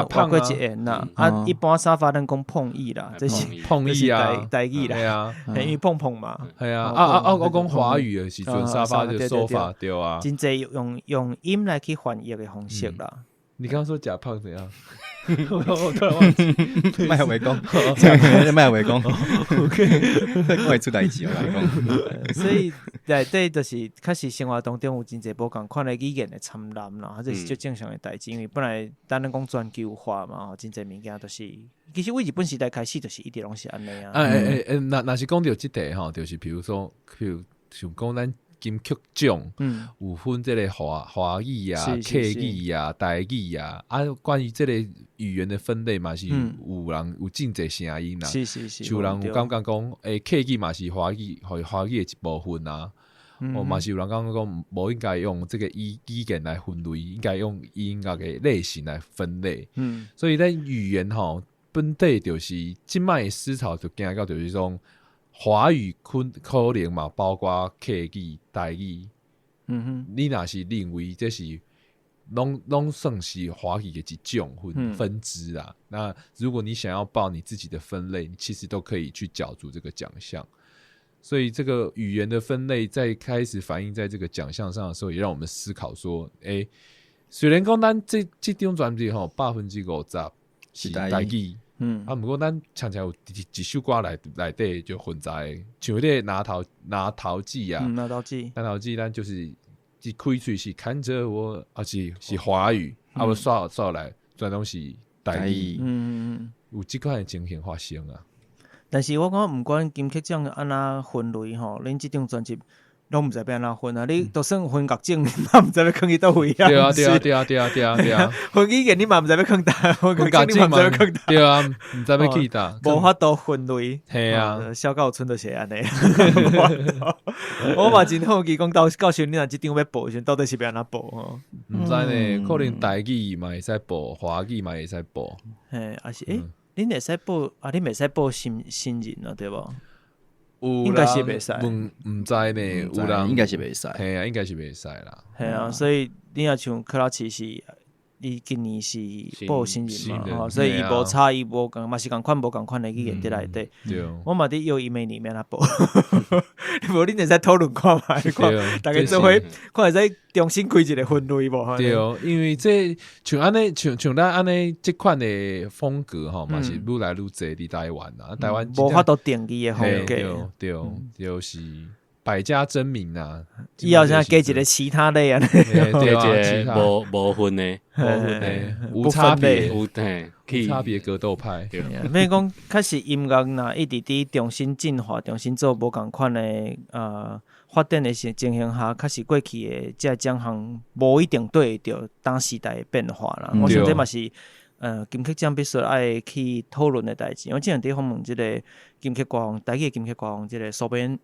胖过一言啦，一般沙发咱讲碰意啦，这是碰意啊，台语啦，对啊，因为碰碰嘛，系啊，我讲华语的时阵，沙发就 sofa 对啊，真济用音来去翻译的方式啦。你刚刚说假胖怎样？我突然忘记，卖围攻，卖围攻，我会出代志我讲。所以内底就是确实生活当中有真济无共款的语言的掺染啦，这是最正常的代志。因为本来咱讲全球化嘛，真济物件都是，其实为日本时代开始就是一直拢是安尼啊。那是讲到即个吼，就是比如像讲咱金曲奖，有分这个华语啊、客语啊、台语啊，关于这个语言的分类嘛，是有人有真济声音啦，有人有感觉讲，客语嘛是华语的一部分啊，嘛是有人感觉讲，无应该用这个语言来分类，应该用音乐的类型来分类，所以在语言吼本地就是今摆的思潮就行到就是种。华语可能嘛，包括客语、台语，你若是认为这是拢算是华语的一种分支啊。那如果你想要报你自己的分类，你其实都可以去角逐这个奖项。所以这个语言的分类在开始反映在这个奖项上的时候，也让我们思考说，虽然讲咱这张专辑吼50%是台语。不过咱常常有一首歌内底就混在，像迄个拿桃记啊，拿桃记，咱就是一开嘴是看着我，是华语，我刷来全拢是台语，有这款的情形发生啊。但是我讲不管金曲奖安那分类吼，恁这张专辑。拢毋知要安怎分啊！你都算分角证，你嘛毋知要放去倒位啊！对啊！分语言你嘛毋知要放倒，分角证你嘛毋知要放倒。对啊，毋知要去倒，无法度分类。系啊，小高村就是安尼。我嘛真好奇讲到时你若即张要报时，到底是要安怎报吼？毋知呢，可能台语嘛会使报，华语嘛会使报。嘿，还是恁会使报啊？恁袂使报新人啊，对无？应该是袂使，唔知呢，有人应该是袂使，系啊，应该是袂使啦。系啊，所以你若像克拉奇是，伊今年是报新人嘛，所以伊无差异无共，嘛是共款无共款的语言伫内底。我嘛伫要伊每年免啊报，无恁会使讨论看卖，大家做伙看会使重新开一个分类无？对，因为这像安尼，像咱安尼这款的风格吼，嘛是愈来愈侪伫台湾啊，台湾无法度定义的风格，对，就是百家争鸣啊！以后现在加一个其他类啊，加一个无分的，无差别，无差别格斗派。免讲，确实音乐呐，一直伫重新进化、重新做无共款的发展的情形下，确实过去的这奖项无一定对着当时代的变化啦。我想这嘛是金曲奖必须爱去讨论的代志。我之前伫访问即个金曲歌王，台语金曲歌王即个苏炳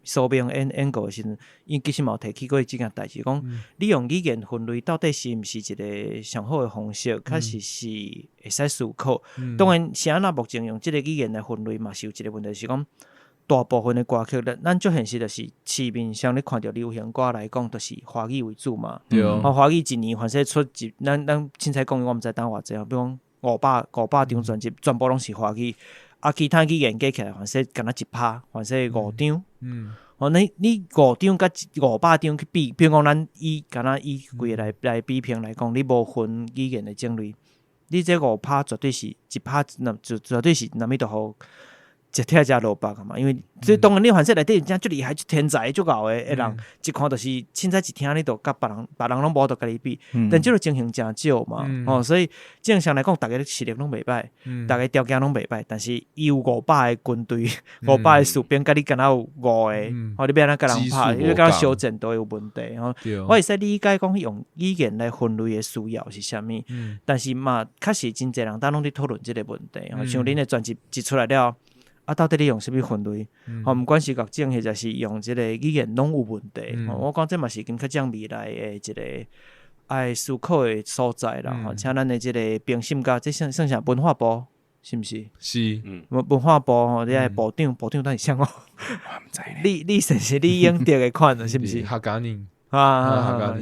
演过的时阵，伊其实嘛有提起过即件代志，讲你用语言分类到底是毋是一个上好的方式，确实是会使思考。当然，现在目前用即个语言来分类嘛，是有一个问题是讲。大部分的歌曲，咱最现实就是市面上你看到流行歌来讲，都是华语为主嘛。华语一年反正出一，咱凊彩讲，我毋知当偌济啊。比如讲500张专辑，全部拢是华语，其他语言加起来，反正敢若1%，反正5张。你5张甲500张去比，比如讲咱敢若规个来比拼来讲，你无分语言的种类，你这5%绝对是1%，绝对是那么多好。一贴加萝卜嘛，因为所以当然你反正内底真最厉害、最天才、最高的人，一看就是凊彩一听你都甲别人拢无得甲你比，但这个情形真少嘛，所以正常来讲，大家实力拢袂歹，大家条件拢袂歹，但是伊有500个军队，500个士兵，甲你敢若有5个，你要安怎甲人拍，你敢若小战都有问题，我会使理解讲用语言来分类的需要是啥物，但是嘛，确实真侪人当拢伫讨论这个问题，像恁的专辑一出来了。到底你用什么分类？毋管是国政或者是用这个语言拢有问题。我讲这嘛是跟较将未来的一个爱思考的所在啦。请咱的这个评审家，这算啥文化部是毋是？是，文化部你爱部长到底啥哦？我毋知呢。你算是你应得的款是毋是？客家人。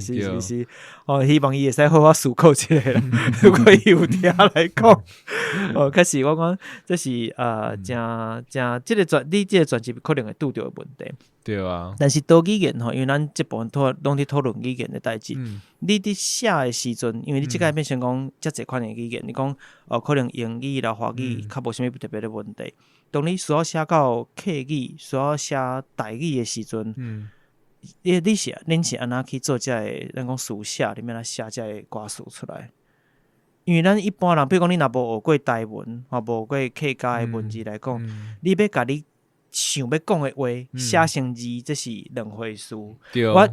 是，希望伊会使好好思考一下啦。如果伊有听来讲，确实我讲这是真这个你这个专辑可能会拄到的问题。对啊。但是多语言因为咱这部分拢伫讨论语言的代志。你伫写的时阵，因为你即个变成讲遮侪款的语言，你讲可能英语啦、华语较无啥物特别的问题。当你需要写到客语、需要写台语的时阵，恁是安怎去做这个咱讲书写里面来写这个歌词出来？因为咱一般人，比如讲你若无学过台文，无学过客家的文字来讲，你要甲你想要讲的话写成字，这是两回事。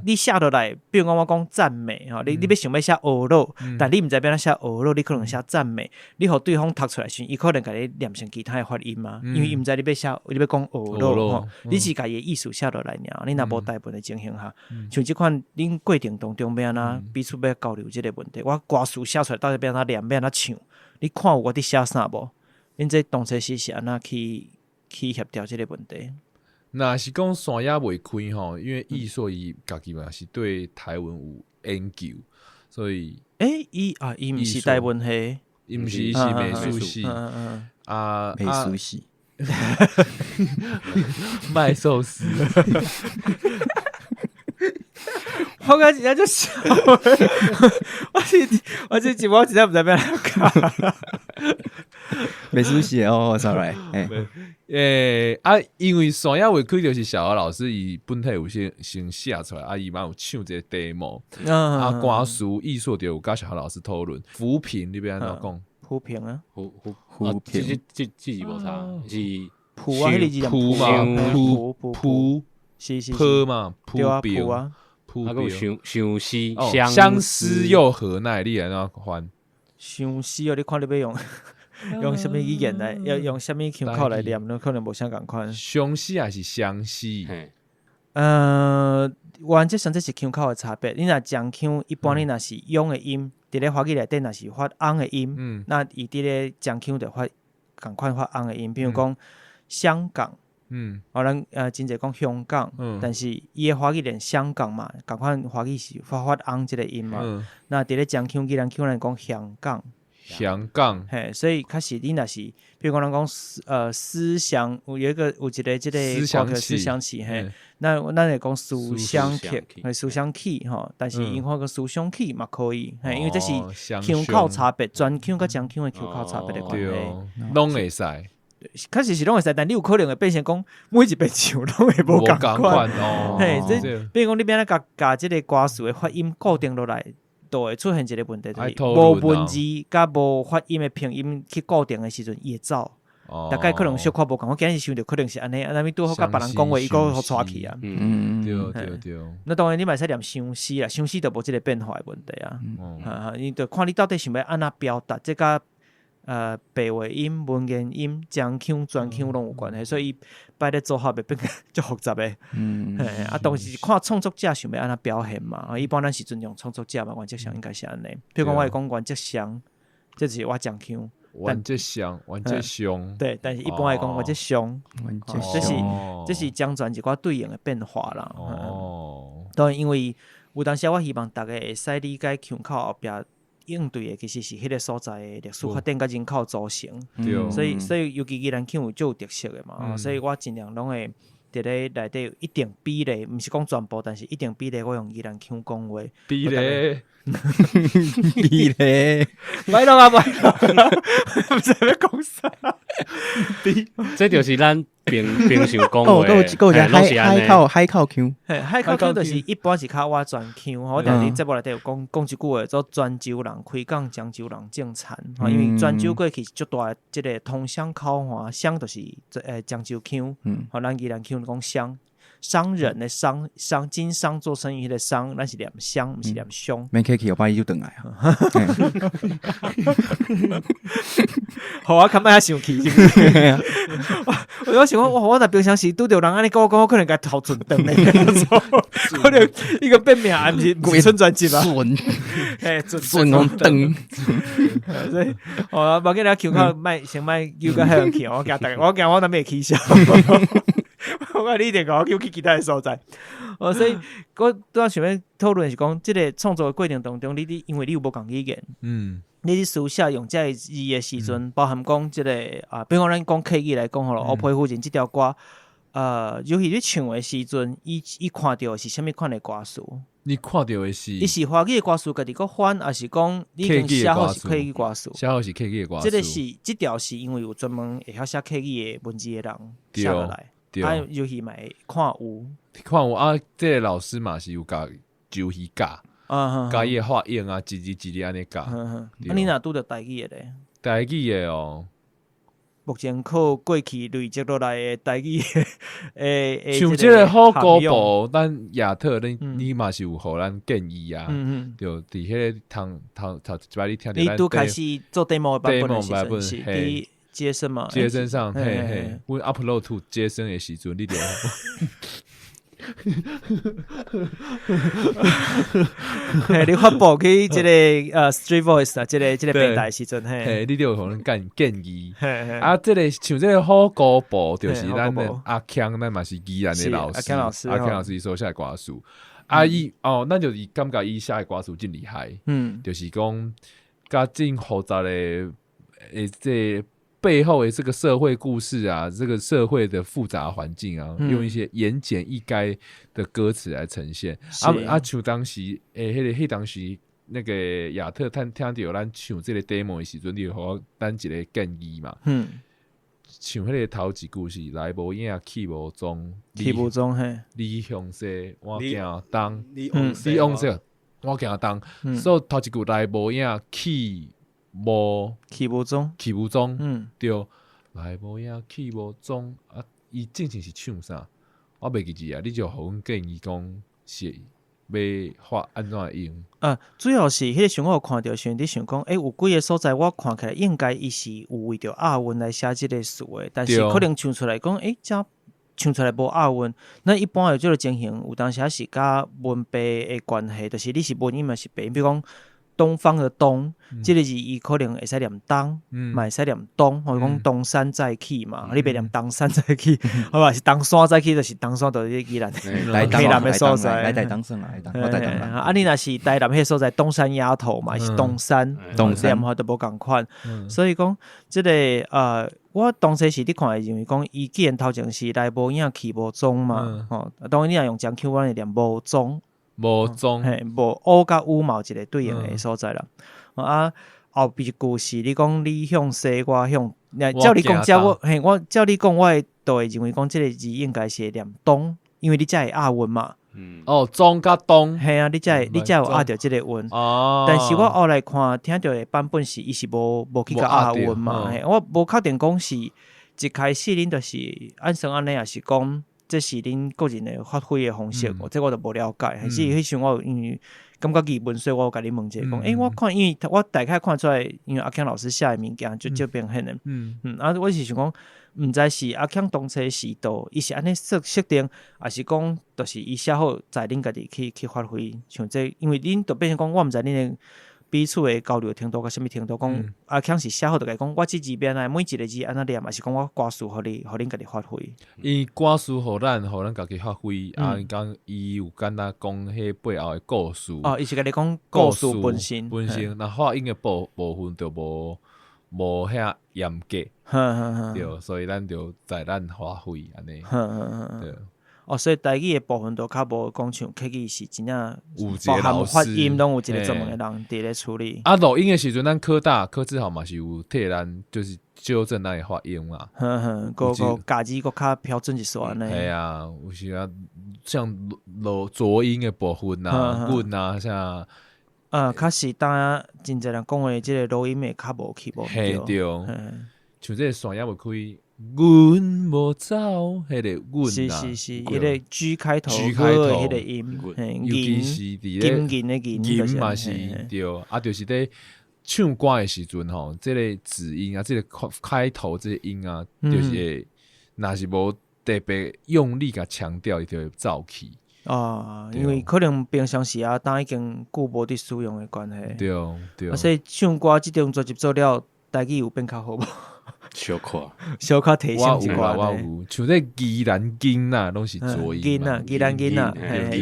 你写落来，比如讲我讲赞美你要想要写俄罗，但你毋知要怎写俄罗，你可能写赞美，你互对方读出来时，伊可能甲你念成其他的发音嘛，因为伊毋知你要写，你要讲俄罗你是甲伊的意思写落来尔，你若无台文的情形下，像即款恁过程当中要安怎彼此要交流即个问题，我歌词写出来到底要安怎念，要安怎唱，你看有我伫写啥无？恁这当初是安怎去协调这个问题。那是讲山野未开吼，因为艺硕伊家己嘛是对台文有研究，所以伊毋是台文系，伊毋是美术系，美术系，卖寿司。我刚才就笑，我真真毋知要安怎讲。美术系sorry，因为山野未开就是小何老师伊本体有先写出来，伊嘛有唱一个 demo， 歌词艺术就有甲小何老师讨论。扶贫你要安怎讲？扶贫啊，扶贫，这是无差，是铺啊，迄个字铺嘛，铺是坡嘛，铺标啊，铺标，相思相思又何奈？你安怎翻？相思你看你要用什么语言来？要用什么腔口来念？可能无啥共款。相思还是相思？原则上这是腔口的差别。你若讲腔，一般你若是用的音，伫咧华语内底若是发昂的音，那伊伫咧讲腔就发共款发昂的音。比如讲香港，咱真侪讲香港，但是伊的华语连香港嘛，共款华语是发昂这个音嘛。那伫咧讲腔，既然腔人讲香港。香港，所以确实你若是，比如讲咱讲思乡，有一个这个思乡起，那咱会讲思乡曲，思乡起但是因发个思乡起嘛可以，因为这是腔口差别，专腔甲讲腔的腔口差别的关系，拢会使。确实是拢会使，但你有可能会变成讲每一遍唱拢会无共款这比如讲你变仔甲这个歌词的发音固定落来。都会出现一个问题，就是无文字甲无发音的拼音去固定的时阵，伊会走。大概可能小可无共，我今日想着可能是安尼，安尼拄好甲别人讲话，伊个好带去啊。对。那当然你嘛使念相思啦，相思就无即个变化的问题啊。你就看你到底想要安怎表达，这甲白话音、文言音、讲腔、转腔拢有关系，所以摆咧组合会变足复杂的。当时看创作者想要安怎表现嘛，一般咱是尊重创作者嘛，原则上应该是安尼。譬如讲我会讲原则上，这是我讲腔。原则上，对，但是一般来讲，原则上，这是将转一寡对应的变化啦。当然，因为有当时我希望大家会使理解腔口后壁应对的其实是迄个所在的历史发展甲人口组成，所以尤其宜兰腔就有特色的嘛，所以我尽量拢会伫咧内底有一定比例，毋是讲全部，但是一定比例我用宜兰腔讲话。比例，歹咯，毋知要讲啥。这就是咱平常讲话，海口腔，海口腔就是一般是较挖泉腔。我伫你节目内底有讲一句话，做泉州人开讲，漳州人种田。因为泉州过去足大即个通商口岸，商就是漳州腔，咱宜兰腔讲商。商人的商经商做生意的商，咱是念商，不是念凶。免客气，我把伊就转来啊。好啊，看卖遐生气。我想讲，我若平常时拄着人安尼讲，我可能该头准灯嘞。可能一个变名，不是古村专辑啊。准红灯。所以，我把给大家 Q 靠卖，先卖 Q 个海洋 Q， 我惊我那边起笑。我讲你一定甲我叫去其他的所在，所以我拄仔想要讨论是讲，即个创作的过程当中，因为你有无共语言，你伫书写用这字的时阵，包含讲即个比如讲咱讲客语来讲好了，我陪夫人即条歌，尤其你唱的时阵，伊看到是啥物款的歌词？你看到的是，伊是华语的歌词，家己个翻，还是讲你已经写好是客语歌词？写好是客语的歌词。即条是因为有专门会晓写客语的文字的人写落来。尤其嘛看有啊，这个老师嘛是有教周鱼教，教伊发音啊，一字安尼教。你若拄着台语的咧？台语的哦，目前靠过去累积落来的台语像这个好歌部，咱亚特你嘛是有互咱建议啊，就伫迄个头一摆你听到你拄开始做 demo 的版本的时阵是接生嘛？接生上，嘿，阮 upload to 接生的时阵，你就，你发布去即个Street Voice 啊，即个平台时阵，嘿，你就互人建议。啊，即个像即个好歌部，就是咱的阿强，咱嘛是宜兰的老师，阿强老师所写的歌词。咱就是感觉伊写的歌词真厉害，就是讲甲真复杂的这。背后的这个社会故事啊，这个社会的复杂环境啊，用一些言简意赅的歌词来呈现。像当时迄当时那个亚特听到咱唱这个 demo 的时阵，你互咱一个建议嘛。像迄个头一句是来无影去无踪，嘿，你向西我行东，你往西我行东，所以头一句来无影去。去无踪，对，来无影去无踪啊！伊正是唱啥？我袂记住啊！你就互阮建议讲是要发安怎用？主要是迄个时候我有看到，像你想讲，有几个所在我看起来应该伊是有为着押韵来写即个词的，但是可能唱出来讲，这唱出来无押韵。那一般有即个情形，有当时是甲文白的关系，就是你是文音嘛是白音，比如讲。东方的东，这个字伊可能会使念东，嘛会使念东，或者讲东山再起嘛，你别念东山再起，好吧？是东山再起，就是东山就是宜兰来台南的所在，来台东省来，我台东啦。啊，你若是台南迄所在，东山丫头嘛，是东山，念法都无共款，所以讲这个我当时是伫看，认为讲伊既然头前是来无影去无踪嘛，当然你若用漳口话，念无踪。无踪，无乌甲有嘛有一个对应的所在啦。后边句是你讲你向西，我向，照你讲，我照你讲，我都会认为讲这个字应该是念东，因为你才会押韵嘛。中甲东，系啊，你才有押着这个韵。但是我后来看听到的版本是，伊是无去甲押韵嘛。我无确定讲是一开始恁就是按算安尼，也是讲。这是恁个人的发挥的方式，这我就无了解。还是迄时我因为感觉疑问，所以我有甲你问者讲，我看因为我大概看出来，因为阿强老师写的物件就这边很我是想讲，毋知是阿强当初时度，伊是安尼设定，还是讲，就是伊写好在恁家己去发挥，像这，因为恁就变成讲，我毋知恁的。彼此的交流程度，甲什么程度？讲阿强是写好就甲讲，我这字边来每一个字安怎念，还是讲我歌词互恁家己发挥？伊歌词互咱家己发挥，讲伊有简单讲迄背后的故事。伊是甲你讲故事本身，那发音的部分就无遐严格，对，所以咱就在咱发挥安尼。对。所以台语的部分都较无讲像客语是真正包含发音拢有一个专门的人伫咧处理。录音的时阵，咱科志豪嘛是有替咱就是纠正咱的发音嘛。个家己个较标准一线呢。系啊，有时啊，像浊音的部分啊，阮啊，像较是当真侪人讲话，即个录音会较无起无对，像这个线也无开。阮无走，迄个阮是，迄个 G 开头的迄个音，尤其是伫咧银嘛是对，就是咧唱歌的时阵吼，这个子音啊，这个开头这些音啊，就是若是无特别用力甲强调，伊就会走起。因为可能平常时当已经久无伫使用的关系。对，所以唱歌即种作业做了，台语有变较好无？小可提升一寡我有，像这宜兰金呐，拢是浊音嘛。宜兰金呐，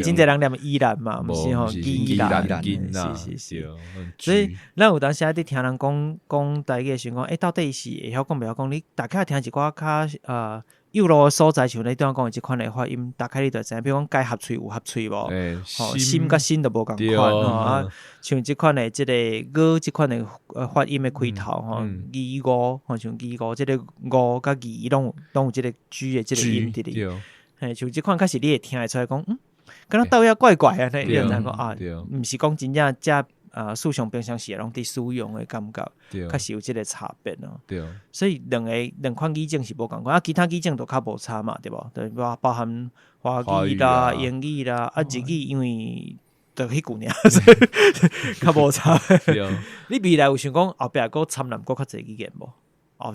真侪人念宜兰嘛，毋是吼，宜兰金呐，是。所以咱有当时伫听人讲台语的时候讲，到底是会晓讲袂晓讲？你大概听一寡较幼路的所在，像你刚讲的即款的发音，大概你就知，比如讲该合喙有合喙无？心甲心都无共款像即款的即个即款的发音的开头语五像语五即个五甲语拢有即个 G 的即个音伫里。像即款开始你会听会出来讲，敢若倒遐怪怪啊！你就知讲毋是讲真正遮。事上平常时拢伫使用的感觉，确实有即个差别咯。所以两款语种是无共款，其他语种都较无差嘛，对无？对，包含华语啦、英语啦，日语因为就迄句尔，较无差。你未来有想讲后壁佫参南佫较侪语言无？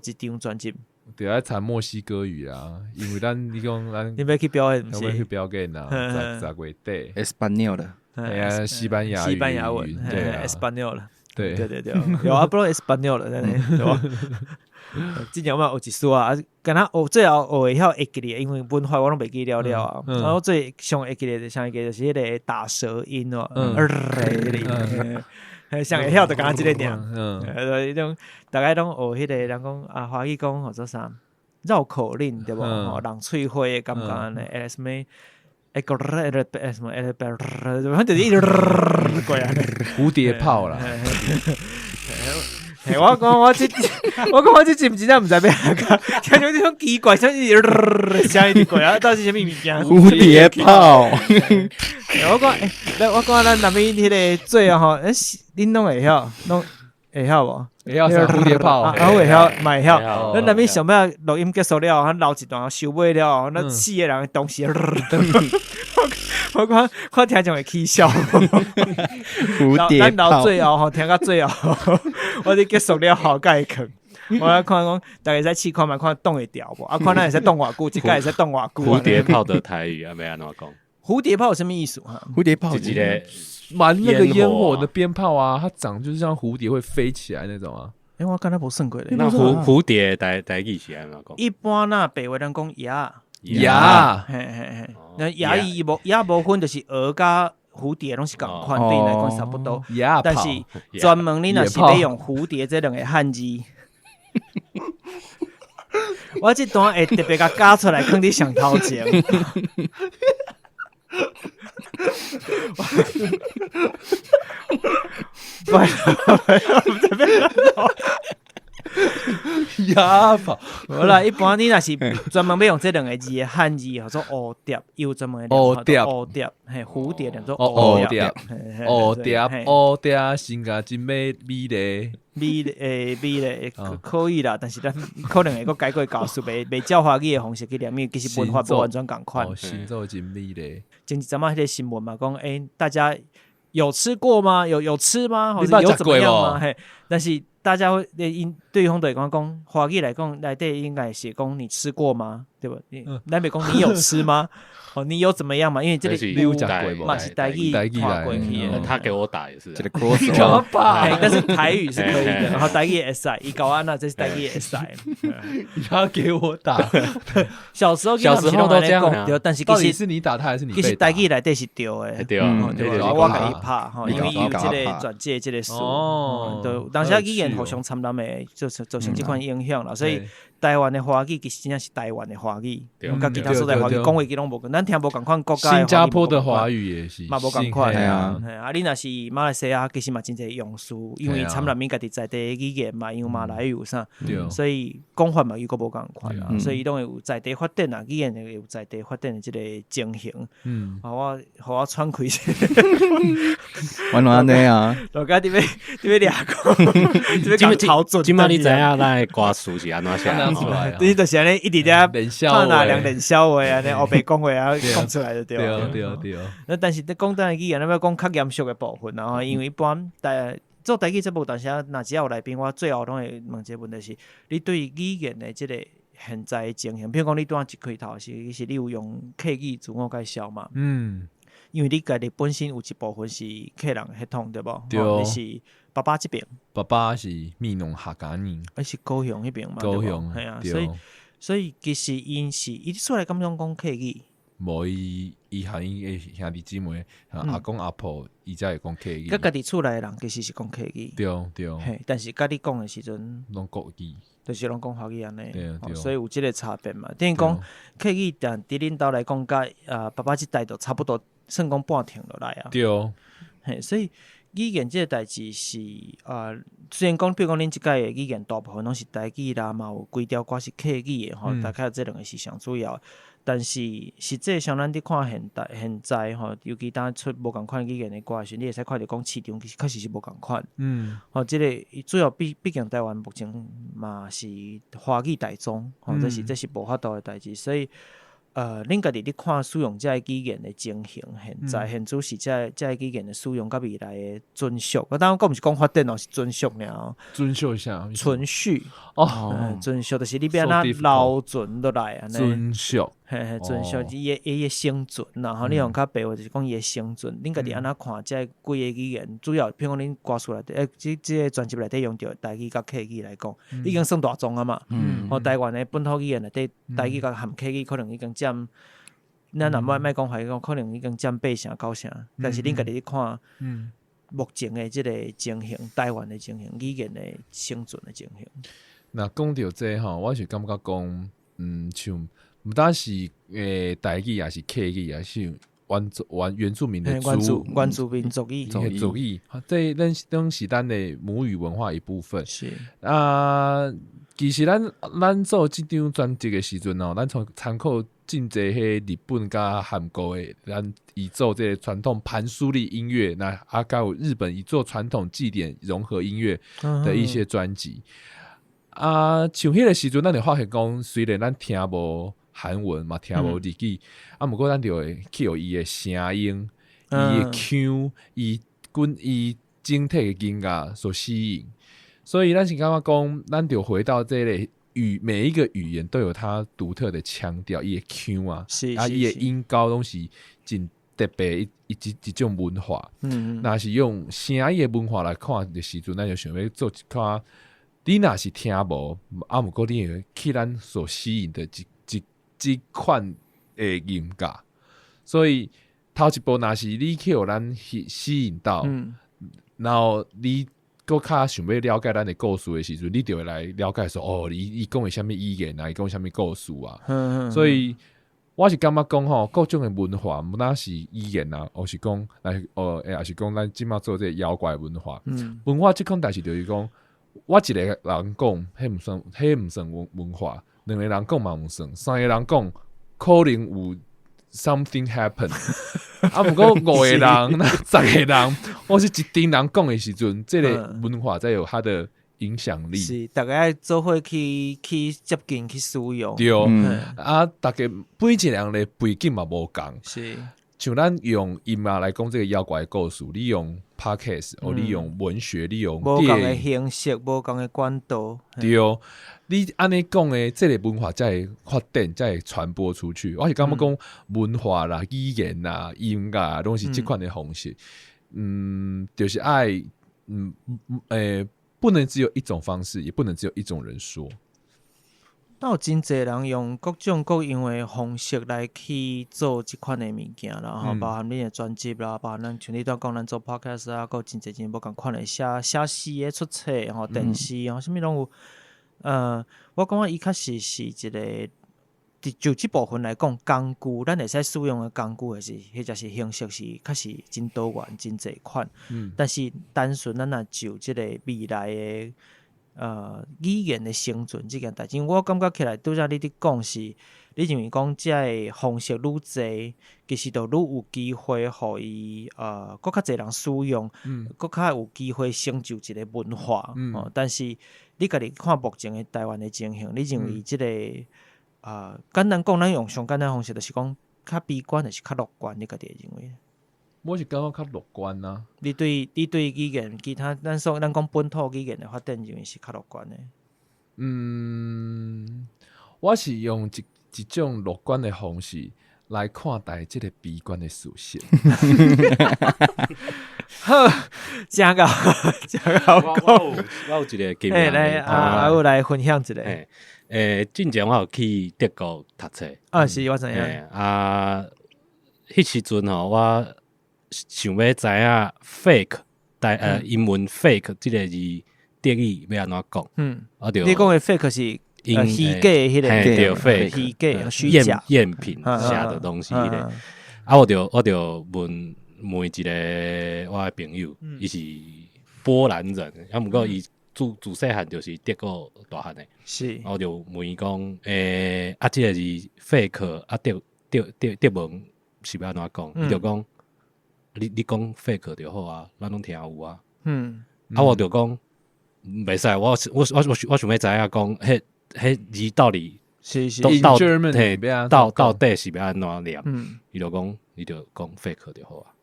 一张专辑。对啊，参墨西哥语啊，因为你讲你要去表演，我们去表演啊，十月底 Espanol 的。西班牙文，对 ，Espanol 了，对，有不咯 Espanol 了，对吧？之前我们有一首跟他最后学会晓会记哩，因为文化我拢袂记了啊。然后最上会记哩，上一个就是迄个打舌音上会晓就讲即个尔，迄种大概拢学迄个人讲华语讲或者啥绕口令对无？人喙花的感觉安尼，什么？什么？反正一直过来。蝴蝶炮啦！我讲我这真真正毋知要哪个，听到这种奇怪声一直过来，到底是啥物物件？蝴蝶炮。我讲咱那边迄个最后恁拢会晓，会晓无？会晓是蝴蝶炮，会晓，会晓。咱那边想要录音结束了，留一段收尾了，那四个人同时。我看听众会起笑。蝴蝶炮。咱到最后听到最后，我哋结束了后盖坑。我来看讲，大家使试看嘛，看动会掉无？看咱会使动偌久，一个会使动偌久。蝴蝶炮的台语要安怎讲？蝴蝶炮有什么意思？蝴蝶炮是一个蛮那个烟火的鞭炮啊，它长就是像蝴蝶会飞起来那种啊。我刚才无算过咧。那蝴蝶台语是安怎讲？一般北话人讲鸭，那鸭伊无分，就是鹅甲蝴蝶拢是共款，对来讲差不多。但是专门你若是要用蝴蝶这两个汉字，我这段会特别甲加出来，放伫上头前。哑炮，好啦，一般你若是专门要用这两个字的汉字，叫做蝴蝶，有专门的蝴蝶，蝴蝶叫做蝴蝶，性格真美丽，可以啦，但是咱可能会个改过教书，袂照华语的方式去念，因为其实文化不完全共款。星座真美丽，前一阵嘛，迄个新闻嘛，讲大家有吃过吗？有吃吗？或者有怎么样吗？但是大家会对方对讲华语来讲，内底应该是讲你吃过吗？对吧？咱别讲你有吃吗？你有怎么样嘛？因为这里有讲过嘛是台语跨过去的，他给我打也是这个 cross， 但是台语是可以的，然后台语也是，伊搞安那这是台语也是。他给我打，小时候都这样，但是到底是你打他还是你被打？其实台语内底是对的，对，我给伊拍，因为有这个转介这个书，就当时语言互相参南的，就造成这款影响了，所以台湾的华语其实真正是台湾的华华语，甲其他所在华语讲话，其拢无，咱听无共款国家的。新加坡的华语也是，嘛无共款。你若是马来西亚，其实嘛真侪用词，因为参人民家己在地语言嘛，因为马来语有啥，所以讲法嘛又个无共款啊，所以拢会有在地发展啊，语言会有在地发展的即个情形。我喘开些。完安尼啊！大家伫要俩讲，讲超准。今麦你知影咱的歌词是安怎写？你就是安尼一直在看哪两冷笑话啊，那黑白讲话啊，讲出来就对了。对。那但是讲咱的语言，咱要讲较严肃的部分，然后因为一般做台语节目，但是若只要有来宾，我最后拢会问一个问题是：你对语言的即个现在的情形，比如讲你拄仔一开头是你有用客语自我介绍嘛？因为你家己本身有一部分是客人血统对无？对，你是爸爸这边。爸爸是闽南客家人，是高雄那边嘛？高雄，系啊，所以其实伊出来敢讲客语。无伊和因兄弟姊妹，阿公阿婆伊才会讲客语。甲家己厝内的人其实是讲客语。对。嘿，但是甲你讲的时阵，拢国语，就是拢讲华语安尼。对。所以有即个差别嘛。等于讲客语，但伫恁兜来讲，甲爸爸这代就差不多，算讲半停落来啊。对。嘿，所以语言这个代志是虽然讲，比如讲恁即届的语言大部分拢是台语啦，嘛有几条歌是客语的吼，大概这两个是上主要。但是实际上，咱伫看现在吼，尤其当出无共款语言的歌时，你会使看到讲市场其实确实是无共款。即个主要毕竟台湾目前嘛是华语大宗，这是无法度的代志，所以恁家己咧看使用这语言的情形，现主是这语言的使用甲未来的存续。我当然讲毋是讲发展哦，是存续尔。存续一下。存续存续就是你要安怎留存落来安尼。存续。存续伊的生存，然后你用较白话就是讲伊的生存。恁家己安怎看这几个语言？主要，譬如讲恁歌词内底，这个专辑内底用到台语甲客语来讲，已经算大宗啊嘛。台湾的本土语言内底，台语甲含客语可能已经占，咱若莫讲话讲，可能已经占8成9成。但是恁家己去看，目前的这个情形，台湾的情形，语言的生存的情形。那讲到这吼，我是感觉讲，像。毋单是台语，也是客语，也是原住民的原住民族语，这都是咱的母语文化一部分。是其实咱做这张专辑的时阵哦，咱从参考真侪迄日本甲韩国的，咱以做这个传统盘苏力音乐，那还有日本以做传统祭典融合音乐的一些专辑。像迄个时阵，咱就发现讲，虽然咱听无韩文嘛，听无日语，不过咱就会去有伊的声音、伊的腔、伊整体的音乐所吸引。所以咱是感觉讲，咱就回到这个每一个语言都有它独特的腔调，伊的腔伊的音高拢是真特别一种文化。那是用声音的文化来看的时阵，咱就想要做一款。你若是听无，不过你会去咱所吸引的这款的音乐，所以头一步若是你去互咱吸引到，然后你搁较想要了解咱的故事的时阵，你就会来了解说，伊讲的什么语言啊，伊讲什么故事啊，所以我是感觉讲吼，各种的文化，不单是语言啊，或是讲也是讲咱即马做这个妖怪文化，文化这款代志就是讲。我一个人讲，迄毋算文化；两个人讲嘛毋算；三个人讲，可能有 something happen。不过5个人、10个人，或是一群人讲的时阵，这个文化才有它的影响力。是，大家做伙去接近去使用。对，大家每一个人的背景嘛无共。是。像咱用音乐来讲这个妖怪的故事，你用 podcast，你用文学，你用电影，无共的形式，无共的管道。对，你安尼讲的，这个文化才会发展，才会传播出去。我是感觉讲文化啦、语言啦、音乐啊，拢是这款的方式。就是爱，不能只有一种方式，也不能只有一种人说。有真侪人用各种各样的方式来去做这款的物件啦，吼，包含恁的专辑啦，包含咱像你讲咱做 podcast 啊，有真侪无共款的写诗的出册吼，电视吼，啥物拢有。我感觉伊确实是一个伫就即部分来讲，工具咱会使使用的工具是，或者是形式是，确实真多元、真侪款。但是单纯咱若就即个未来的语言的生存即件代志，我感觉起来，拄则你伫讲是，你认为讲即个方式愈侪，其实就愈有机会，互伊搁较侪人使用，搁较有机会成就一个文化。但是你家己看目前的台湾的情形，你认为即个？简单讲，咱用上简单方式，就是讲较悲观，还是较乐观？你家己认为？我是感觉较乐观啊。你对语言其他咱讲本土语言的发展，认为是较乐观的。我是用一种乐观的方式来看待这个悲观的事实。好，真好，真好。我有一个经验，来，我来分享一个。之前我有去德国读册，是我知影。迄时阵吼，我想要知影 fake， 英文 fake 即个字德语要安怎讲？你讲的 fake 是虚假的迄个，对 fake， 虚假、虚假、赝品下的东西迄个。我就问一个我的朋友，伊是波兰人，毋过伊自细汉就是德国大汉的，是。我就问伊讲，即个是 fake， 德文是要安怎讲？伊就讲，你讲 fake 就好啊，咱拢听有啊。我就讲，袂使，我想要知影讲，迄字到底是到底是要安怎念？伊就讲，你就讲 fake 就好啊。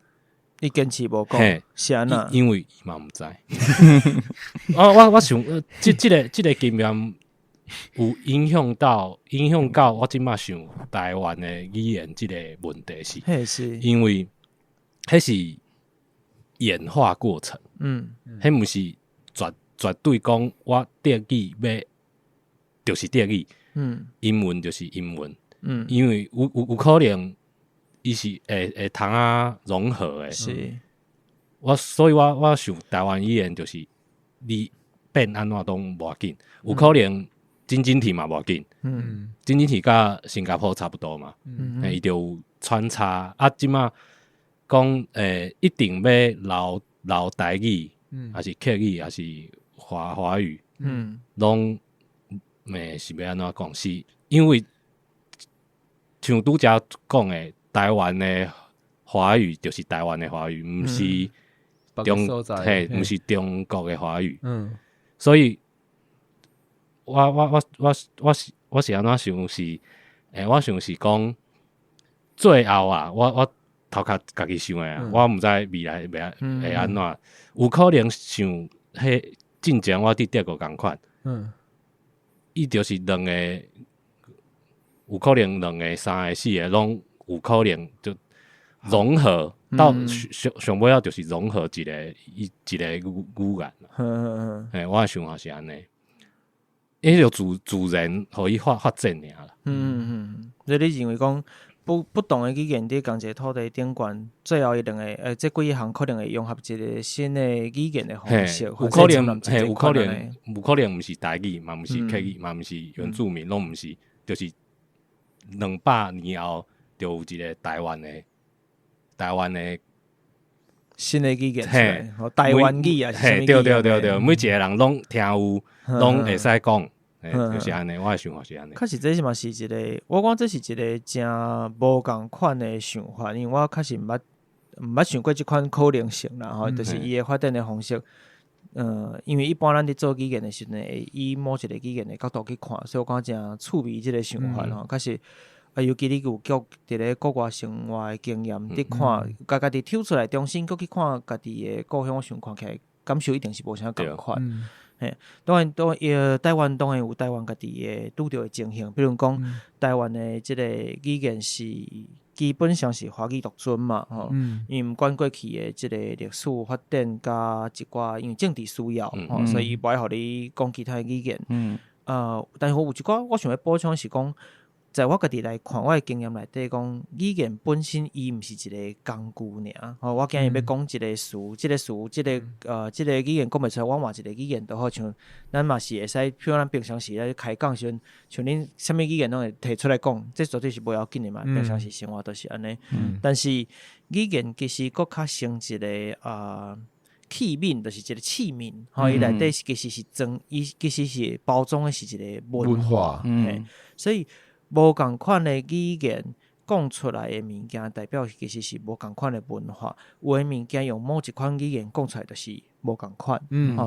你坚持无讲，是安那？因为伊嘛毋知。我想，即个经验有影响到我即马想台湾的语言即个问题是，因为迄是演化过程，迄毋是绝对讲我德语要就是德语，英文就是英文，因为有可能。伊是会通啊融合诶，是。所以我想台湾语言就是你变安怎都无要紧，有可能晶晶体嘛无要紧，晶晶体甲新加坡差不多嘛，伊就有穿插啊，即马讲一定要留台语，还是客语，还是华语，拢是要安怎讲？是因为像拄则讲诶。台湾的华语就是台湾的华语，毋是毋是中国的华语。所以我是安怎想是，我想是讲最后啊，我头壳家己想的啊，我毋知未来会安怎，有可能像迄进前我伫德国共款，伊就是两个，有可能两个、三个、四个拢。有可能就融合到上尾要就是融合一个语言。我的想法是安尼，因为就自然互伊发展尔啦。所以你认为讲不同的语言伫同一个土地顶悬，最后一两个这几项可能会融合一个新的语言的方式，有可能毋是台语，嘛毋是客语，嘛毋是原住民，拢毋是，就是200年后。就有一个台湾的新的语言，台湾语啊，对，每一个人拢听有，拢会使讲，就是安尼。我的想法是安尼。确实，这嘛是一个，我讲这是一个真无共款的想法，因为我确实毋捌想过这款可能性啦，就是伊的发展的方式。因为一般咱伫做语言的时阵，会以某一个语言的角度去看，所以我讲真趣味这个想法确实。尤其你有伫咧国外生活的经验，你看家己抽出来，重新去看家己的故乡，我想看起来感受一定是无啥共款。当然，台湾当然有台湾家己的拄着的情形，比如讲台湾的即个语言是基本上是华语独尊嘛，因为毋管过去的即个历史发展甲一寡因为政治需要，所以无爱互你讲其他的语言。但是我有一寡我想要补充是讲。在我家己来看，我的经验内底讲，语言本身伊毋是一个工具尔。我今日要讲一个词，即个词，即个语言讲袂出来，我换一个语言都好，像咱嘛是会使，譬如咱平常时咧开讲时阵，像恁啥物语言拢会提出来讲，这绝对是无要紧的嘛。平常时生活都是安尼。但是语言其实佫较像一个器皿，就是一个器皿，伊内底其实是伊其实是包装的是一个文化，所以无共款的语言讲出来的物件，代表其实是无共款的文化。有的物件用某一款语言讲出来，就是无共款。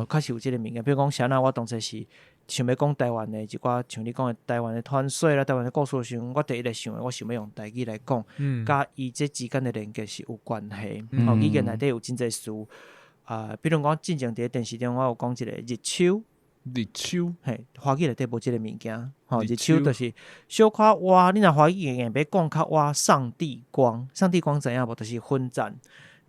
确实有即个物件，比如讲，像我当初是想要讲台湾的一寡，像你讲的台湾的传说啦、台湾的故事时，我第一个想的，我想要用台语来讲，甲伊这之间的连接是有关系。语言内底有真侪词。比如讲，之前伫电视中，我有讲一个日秋，嘿，华语内底无即个物件，日秋就是小可活，你若华语硬要讲较活，上帝光知影无？就是分站。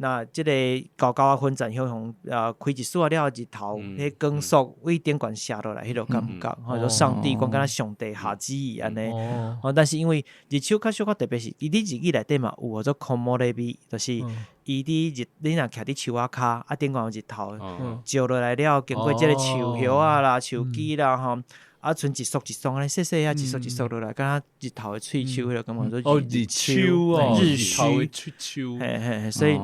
那即个高高的分站，向开一束了日头，迄光束为顶悬射落来，迄种感觉，或者上帝光，敢若上帝下旨意安尼。但是因为日秋较小可特别是，伊伫日语内底嘛有做 komorebi， 就是伊伫你若徛伫树仔骹，顶悬有日头照落来了，经过即个树叶啦、树枝啦，吼。剩一束一束安尼细细一束一束落来，敢若日头的喙鬚，迄个感觉做日秋日须，嘿，所以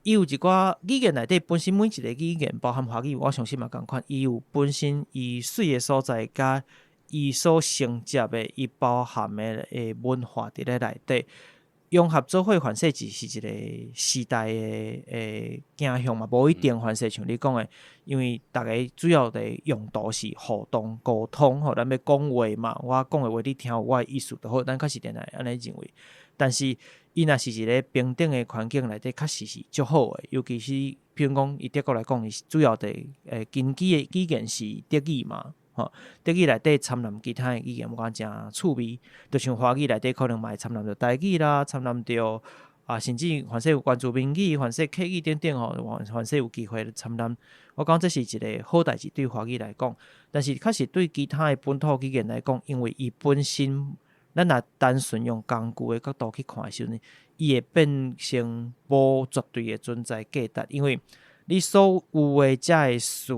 伊有一寡语言内底本身每一个语言，包含华语，我相信嘛共款，伊有本身伊水的所在，甲伊所承接的伊包含的文化伫咧内底。融合做伙，反射只是一个时代的镜像嘛，无一定反射像你讲的，因为大家主要的用途是互动沟通，咱要讲话嘛，我讲的话你听有我的意思就好，咱确实定来安尼认为。但是伊若是一个平等的环境内底，确实是足好的，尤其是譬如讲以德国来讲，伊主要的根基的语言是德语嘛。德语内底掺杂其他的语言，我讲真趣味。就像华语内底可能嘛会掺杂着台语啦，掺杂着甚至凡是有关注民语、凡是客语等等凡是有机会掺杂。我讲这是一个好代志，对华语来讲，但是确实对其他的本土语言来讲，因为伊本身，咱若单纯用工具的角度去看的时候，伊会变成无绝对的存在价值，因为你所有的遮的词。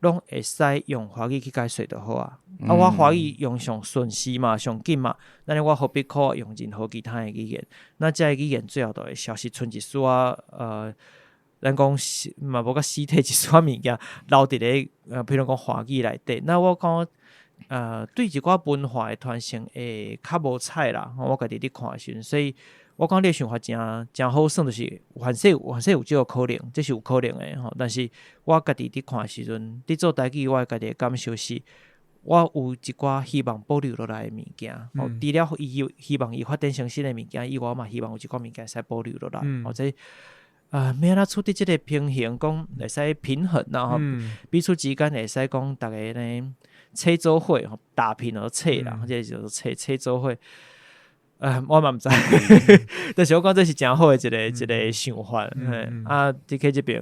拢会使用华语去解说就好啊！我华语用上顺势嘛，上紧嘛，那我何必可用任何其他的语言？那这语言最后就会消失，剩一丝咱讲嘛无甲尸体一丝物件留伫咧比如讲华语内底。那我讲对一寡文化的传承会较无彩啦，我家己伫看的时阵，所以。我讲你的想法真好算，就是凡是有这个可能，这是有可能的吼。但是我家己伫看的时阵，伫做台语，我家己的感受是，我有一寡希望保留落来的物件。除了希望伊发展成新的物件以外，我嘛希望有一寡物件使保留落来。或者要安怎处理这个平衡，讲会使平衡然后彼此之间会使讲大家呢，切做伙打拼而切啦，或者就是切做伙。我嘛毋知，但是我讲这是真好的一个想法。DK 这边，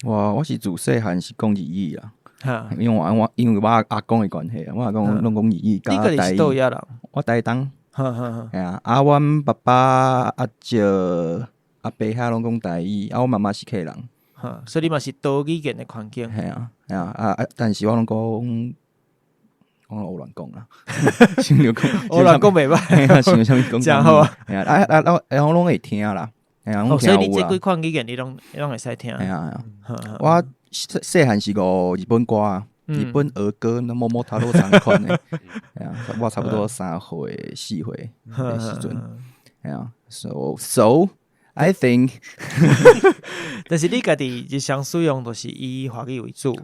我是自细汉是讲日语啦，因为我阿公的关系，我阿公拢讲日语加台语。你个是倒遐人？我台东，系啊。阮爸爸阿姐阿伯遐拢讲台语，我妈妈是客人，所以你嘛是多语言的环境。系啊，但是我拢讲。我乱讲啦，我乱讲袂歹，想啥物讲真好啊！我拢会听啦，所以你这几款语言你拢会使听。我细汉是个日本歌，日本儿歌，那么他都常看的。我差不多3岁4岁的时阵，so I think 但是你家己日常使用都是以华语为主，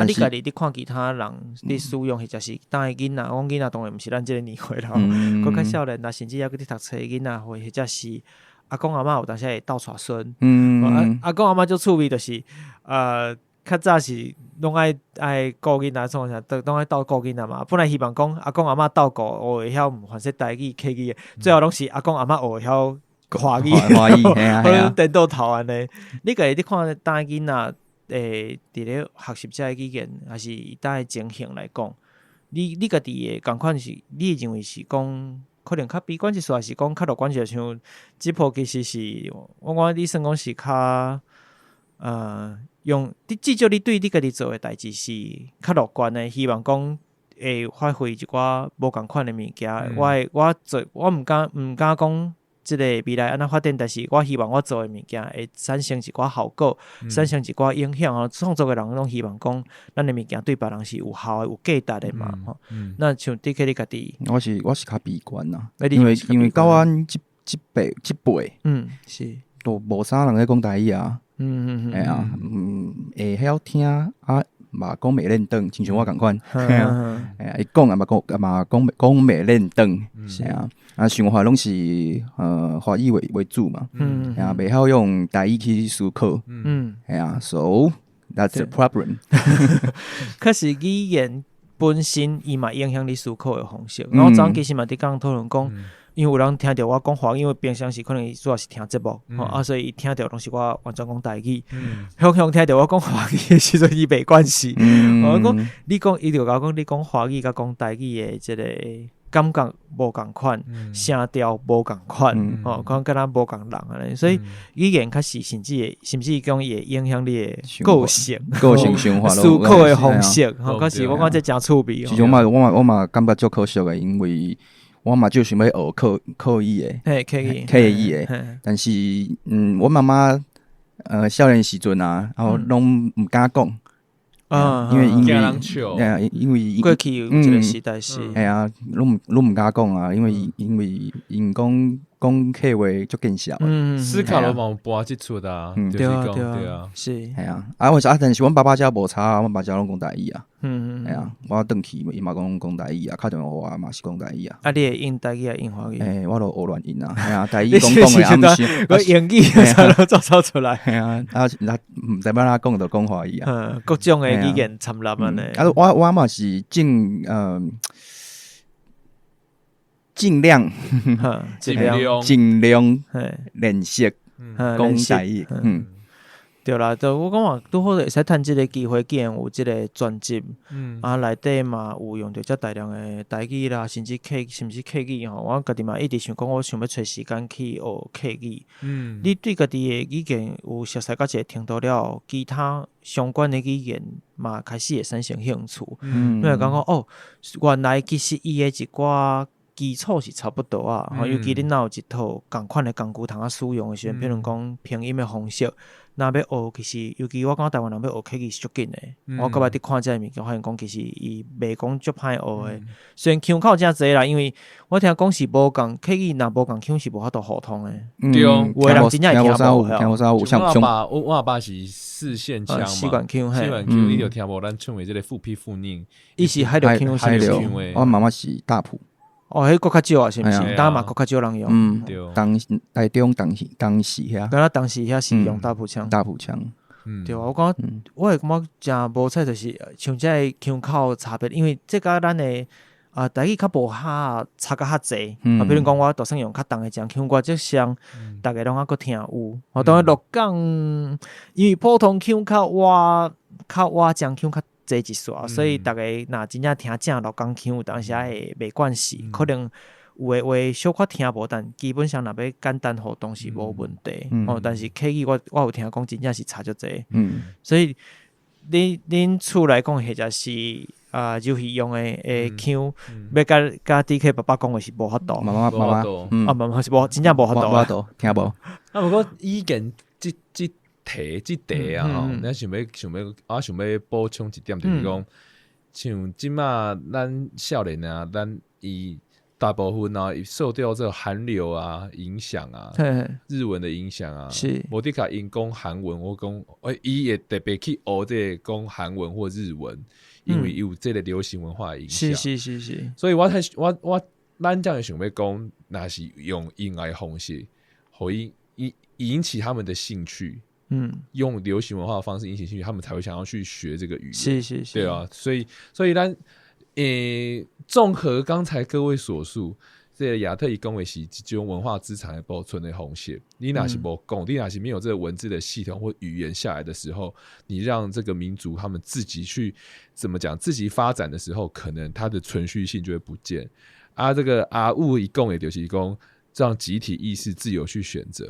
你家己你看其他人你使用，或者是当个囡仔，我囡仔当然毋是咱这个年岁啦，搁较少年，甚至还去读册囡仔，或者是阿公阿嬷有当时会斗带孙，阿公阿嬷就趣味，就是较早是拢爱顾囡仔，创啥，拢爱斗顾囡仔嘛。本来希望讲阿公阿嬷斗顾，学会晓凡是台语、客语，最后拢是阿公阿嬷学会晓。华语，可能颠倒头安尼。你家己看当囡仔，伫咧学习这语言，还是以当个情形来讲，你家己诶共款是，你认为是讲可能较悲观一丝，还是讲较乐观一丝？像这部其实是我你算讲是较用至少你对你家己做诶代志是较乐观诶，希望讲会发挥一寡无共款诶物件。我做我毋敢讲。即个未来安怎发展，但是我希望我做的物件会产生一寡效果，产生一寡影响吼。创作的人拢希望讲，咱的物件对别人是有效的、有价值的嘛吼。那像DK你家己，我是较悲观呐，因为到阮即辈，是都无啥人咧讲台语啊，哎呀，会晓听啊。嘛讲袂认同，亲像我共款，哎呀，伊讲嘛讲袂认同，是啊，想法拢是华语为主嘛，哎呀，袂晓用台语去思考，哎呀 ，so that's a problem。可是语言本身伊嘛影响你思考的方式。然后昨其实嘛伫讲讨论讲。因为有人听到我讲华语，因为平常时可能伊主要是听节目，所以伊听到拢是我完全讲台语。向听到我讲华语的时阵，伊袂关系。我讲你讲，伊就讲你讲华语甲讲台语的即个感觉无共款，声调无共款，讲敢若无共人安尼。所以语言确实甚至讲会影响你的个性想法、思考的方式。可是我讲这真趣味。其实我嘛感觉足可惜的，因为。我嘛就想要学刻意诶，刻意诶，但是我妈妈少年时阵啊，然后拢毋敢讲因为过去有一个时代是，系啊，拢毋敢讲啊，因为因讲客话足见笑，思考了嘛，播即出的，对啊，是，系啊，但是阮爸爸家无差啊，阮爸家拢讲台语啊，系啊，我转去伊嘛讲台语啊，打电话我嘛是讲台语啊，你会用台语啊，用华语？我都学乱用啊，系啊，台语讲诶，啊，我英语都走出来，系啊，毋知要哪讲就讲华语啊，各种诶语言掺杂安尼，我嘛是尽量练习讲台语，对啦，就我讲话拄好会使趁即个机会，既然有即个专辑，内底嘛有用着遮大量的台语啦，甚至客语吼，我家己嘛一直想讲，我想要找时间去学客语。你对家己的语言有熟悉到一个程度了，其他相关的语言嘛开始会产生兴趣。因为讲原来其实伊的一寡基础是差不多啊，尤其你若有一套共款的工具通啊使用的时阵，比如讲拼音的方式，若要学其实，尤其我感觉台湾人要学客语是足紧的。我到尾伫看这物件，发现讲其实伊袂讲足歹学的。虽然腔口真侪啦，因为我听讲是无共客语，若无共腔是无法度互通的。对哦，有的人真正会听无。我阿爸是4线腔嘛，习惯腔，你就听无咱唱的这个复批复念，伊是海流腔，我妈妈是大埔。迄个较少啊，是毋是？当嘛较少人用。台中当时遐，敢若当时遐是用大埔腔。对啊，我感觉我会感觉真无彩，就是像这个腔口差别，因为这甲咱的台语较无差较侪。比如讲我就算用较重的腔，我即项大家拢还佫听有。我当然鹿港，因为普通腔较我腔腔较。这一撮，所以大家若真正听正鹿港腔，有当时会袂惯势，可能有诶话小可听无，但基本上若要简单互动是无问题。但是客语我有听讲真正是差足济。所以恁厝来讲，或者是就是用诶腔，要甲 DK 爸爸讲诶是无法度。妈妈是无真正无法度，听无。不过语言即题啊，咱想要补充一点，就是讲，像即马咱少年啊，咱伊大部分啊受到这个韩流啊影响啊，日文的影响啊，是无得甲因讲韩文，我讲伊也特别去学这个讲韩文或日文，因为有这个流行文化的影响。是。所以咱这样想要讲，那是用音乐方式，互引起他们的兴趣。用流行文化的方式引起兴趣，他们才会想要去学这个语言。是，对啊，所以咱综合刚才各位所述，这个亚特伊讲的是这种文化资产的保存的红线。你哪是不讲，你哪是没有这个文字的系统或语言下来的时候，你让这个民族他们自己去怎么讲，自己发展的时候，可能它的存续性就会不见。这个物一共也就是讲。让集体意识自由去选择，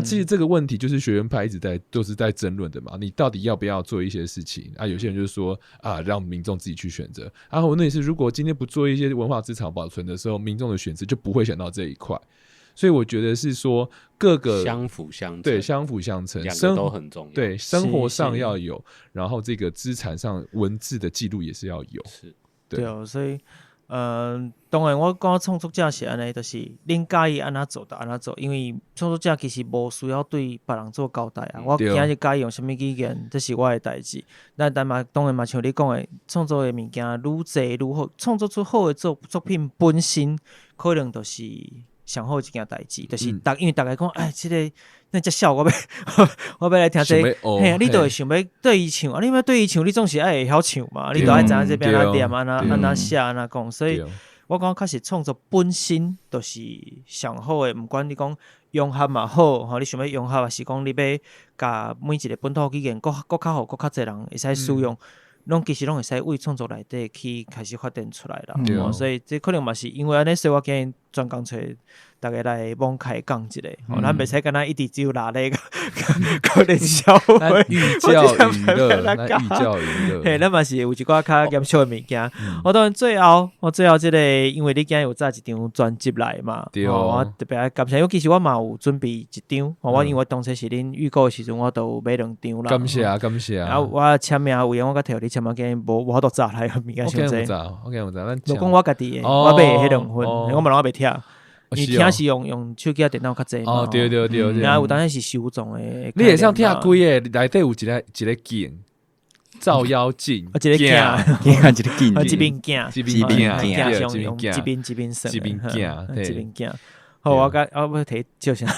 其实这个问题就是学院派一直都是在争论的嘛。你到底要不要做一些事情有些人就是说让民众自己去选择。我那也是，如果今天不做一些文化资产保存的时候，民众的选择就不会想到这一块。所以我觉得是说各个相辅相成，对，相辅相成，两个都很重要。对，生活上要有，然后这个资产上文字的记录也是要有。是，对，所以。当然我讲创作者是安尼，就是恁介意安怎做就安怎做，因为创作者其实无需要对别人做交代我今日介意用什么语言，这是我的代志。但嘛，当然嘛，像你讲的，创作的物件愈侪愈好，创作出好的作品本身，可能就是上好一件代志，就是因为大家讲，这个那只笑我要来听这个，你就会想要对伊唱你要对伊唱，你总是爱会晓唱嘛，你就爱知影这边念安那写安那讲，所以我讲确实创作本身就是上好的，不管你讲融合嘛好，你想要融合，还是讲你要甲每一个本土语言搁较好，搁较侪人会使使用。其实拢会使为创作内底去开始发展出来啦，所以这可能嘛是因为安尼，所以我今日专讲找大家来帮开讲一下，咱袂使干那一直只有拿那个可能消费，寓教于乐，嘿，咱嘛是有一寡较严肃的物件。我当然最后这个，因为你今日有载一张专辑来嘛，我特别感谢，因为其实我嘛有准备一张，我因为当初是恁预告的时阵，我都买2张啦。感谢啊！我签名有闲，我甲摕你签名，今无法度找来物件伤济。我知，就讲我家己的，我买迄2份，我嘛拢袂听。你听是用手机电脑较济嘛？对，然后有当然是收藏的。你会想听几个？内底有一个镜，照妖镜，一个镜，一个镜，一边镜，一边镜，用一边算，一边镜，一边镜。好，我要摕照相，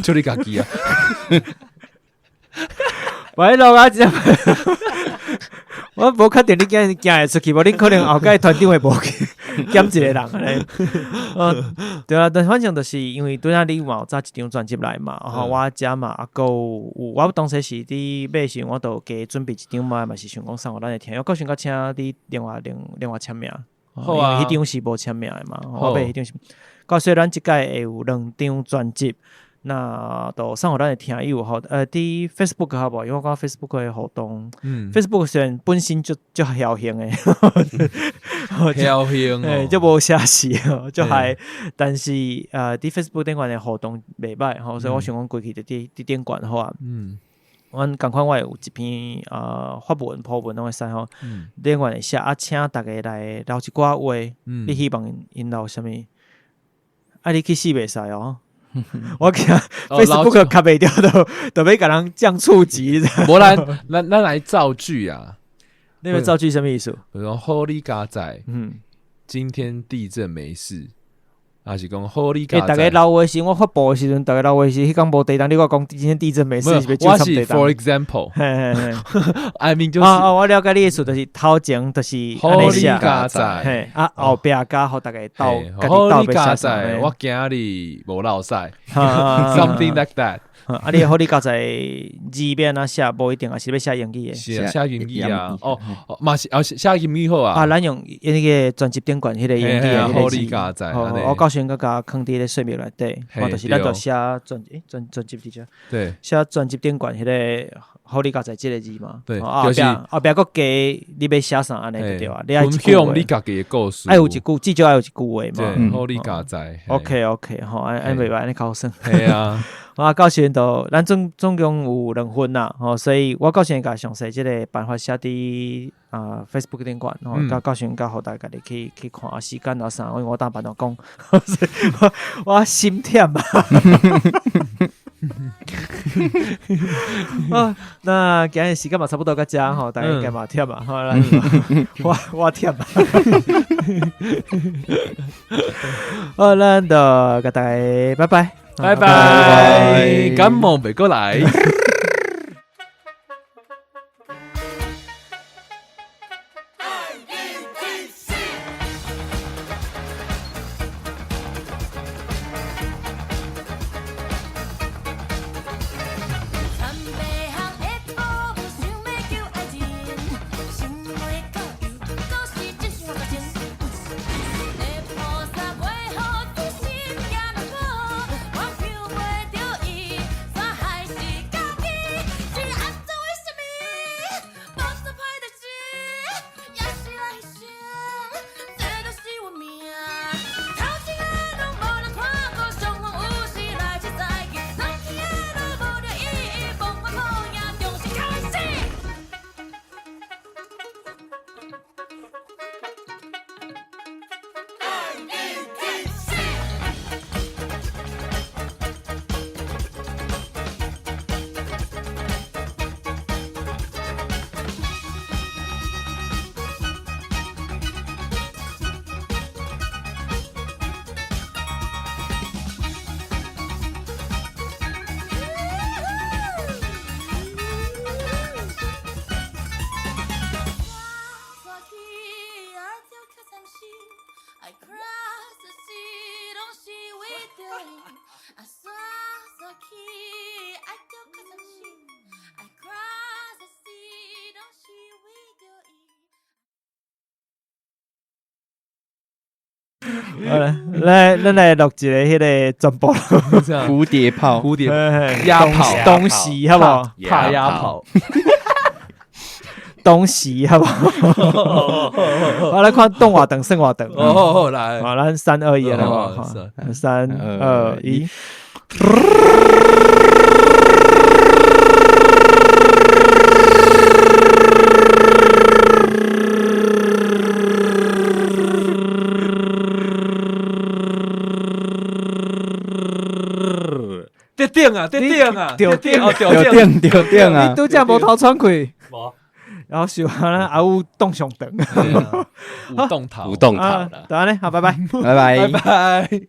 就你家己喂，老阿姐，我无确定你今日行会出去，无你可能后摆团长会无去减一个人咧。对啊，但反正就是因为对啊，你嘛有载一张专辑来嘛，我遮嘛我当时是伫买时，我都加准备一张嘛是想讲送互咱的听友，我想甲请你另外签名，好啊，因为迄张是无签名的嘛，我买迄张是。到时咱即届会有2张专辑。那都送互咱的听友伫 Facebook 好无？因为我讲 Facebook 的活动，Facebook 虽然本身就侥幸诶，侥幸就无写事就还，但是伫 Facebook 顶管的活动袂歹所以我想讲过去伫顶管好啊。阮共款我有一篇发文 po 文拢会使顶管会写请大家来聊一寡话，你希望因留啥物？你去死袂使我惊 Facebook 卡袂掉都要甲人降触及。无咱来造句啊！那个造句什么意思？比如说 Holy God 在，今天地震没事，还是讲 Holy God 在。大家老话时，我发布的时阵，大家老话时，迄讲无地震，你讲今天地震没事，我是 for example，I mean 就是我了解你的意思，就是头前就是 Holy God 在，后壁加互大家斗 Holy God 在，我今日无落屎 ，something like that。你好，你刚才字面写无一定啊，是要写英语的，写英语啊，嘛是写英语好啊。咱用那个专辑顶管迄个英语的好理解在。我高兴个甲放伫咧说明内底，我就是咱就写专辑伫遮，对，写专辑顶管迄个好理解在即个字嘛。对，后壁个加你要写啥安尼就对啊。你爱一句话，你家己的故事，爱有一句，至少爱有一句话嘛。好理解在。OK，好，安袂歹，安尼考生。系啊。我到时就咱总共有2份啦，所以我到时甲详细即个办法写伫Facebook 顶管，到时甲互大家去看时间啊啥，因为我当办到讲，我心忝啊。那今日时间嘛差不多到遮吼，大家应该嘛忝啊，我忝啊。好，咱就甲大家拜拜。拜拜，感冒袂过来。咱来录一个迄个转播蝴蝶炮、蝴蝶鸭炮东西，好不好？怕鸭炮。东西好不好？我来看动画等剩画等。哦，来，好，咱3、2、1，好不好？3、2、1。得顶啊！掉啊！你拄则无头穿开，无。然后喜欢咱阿有动上等，无动头，无动头了。当然咧，好，拜拜，拜拜，拜拜。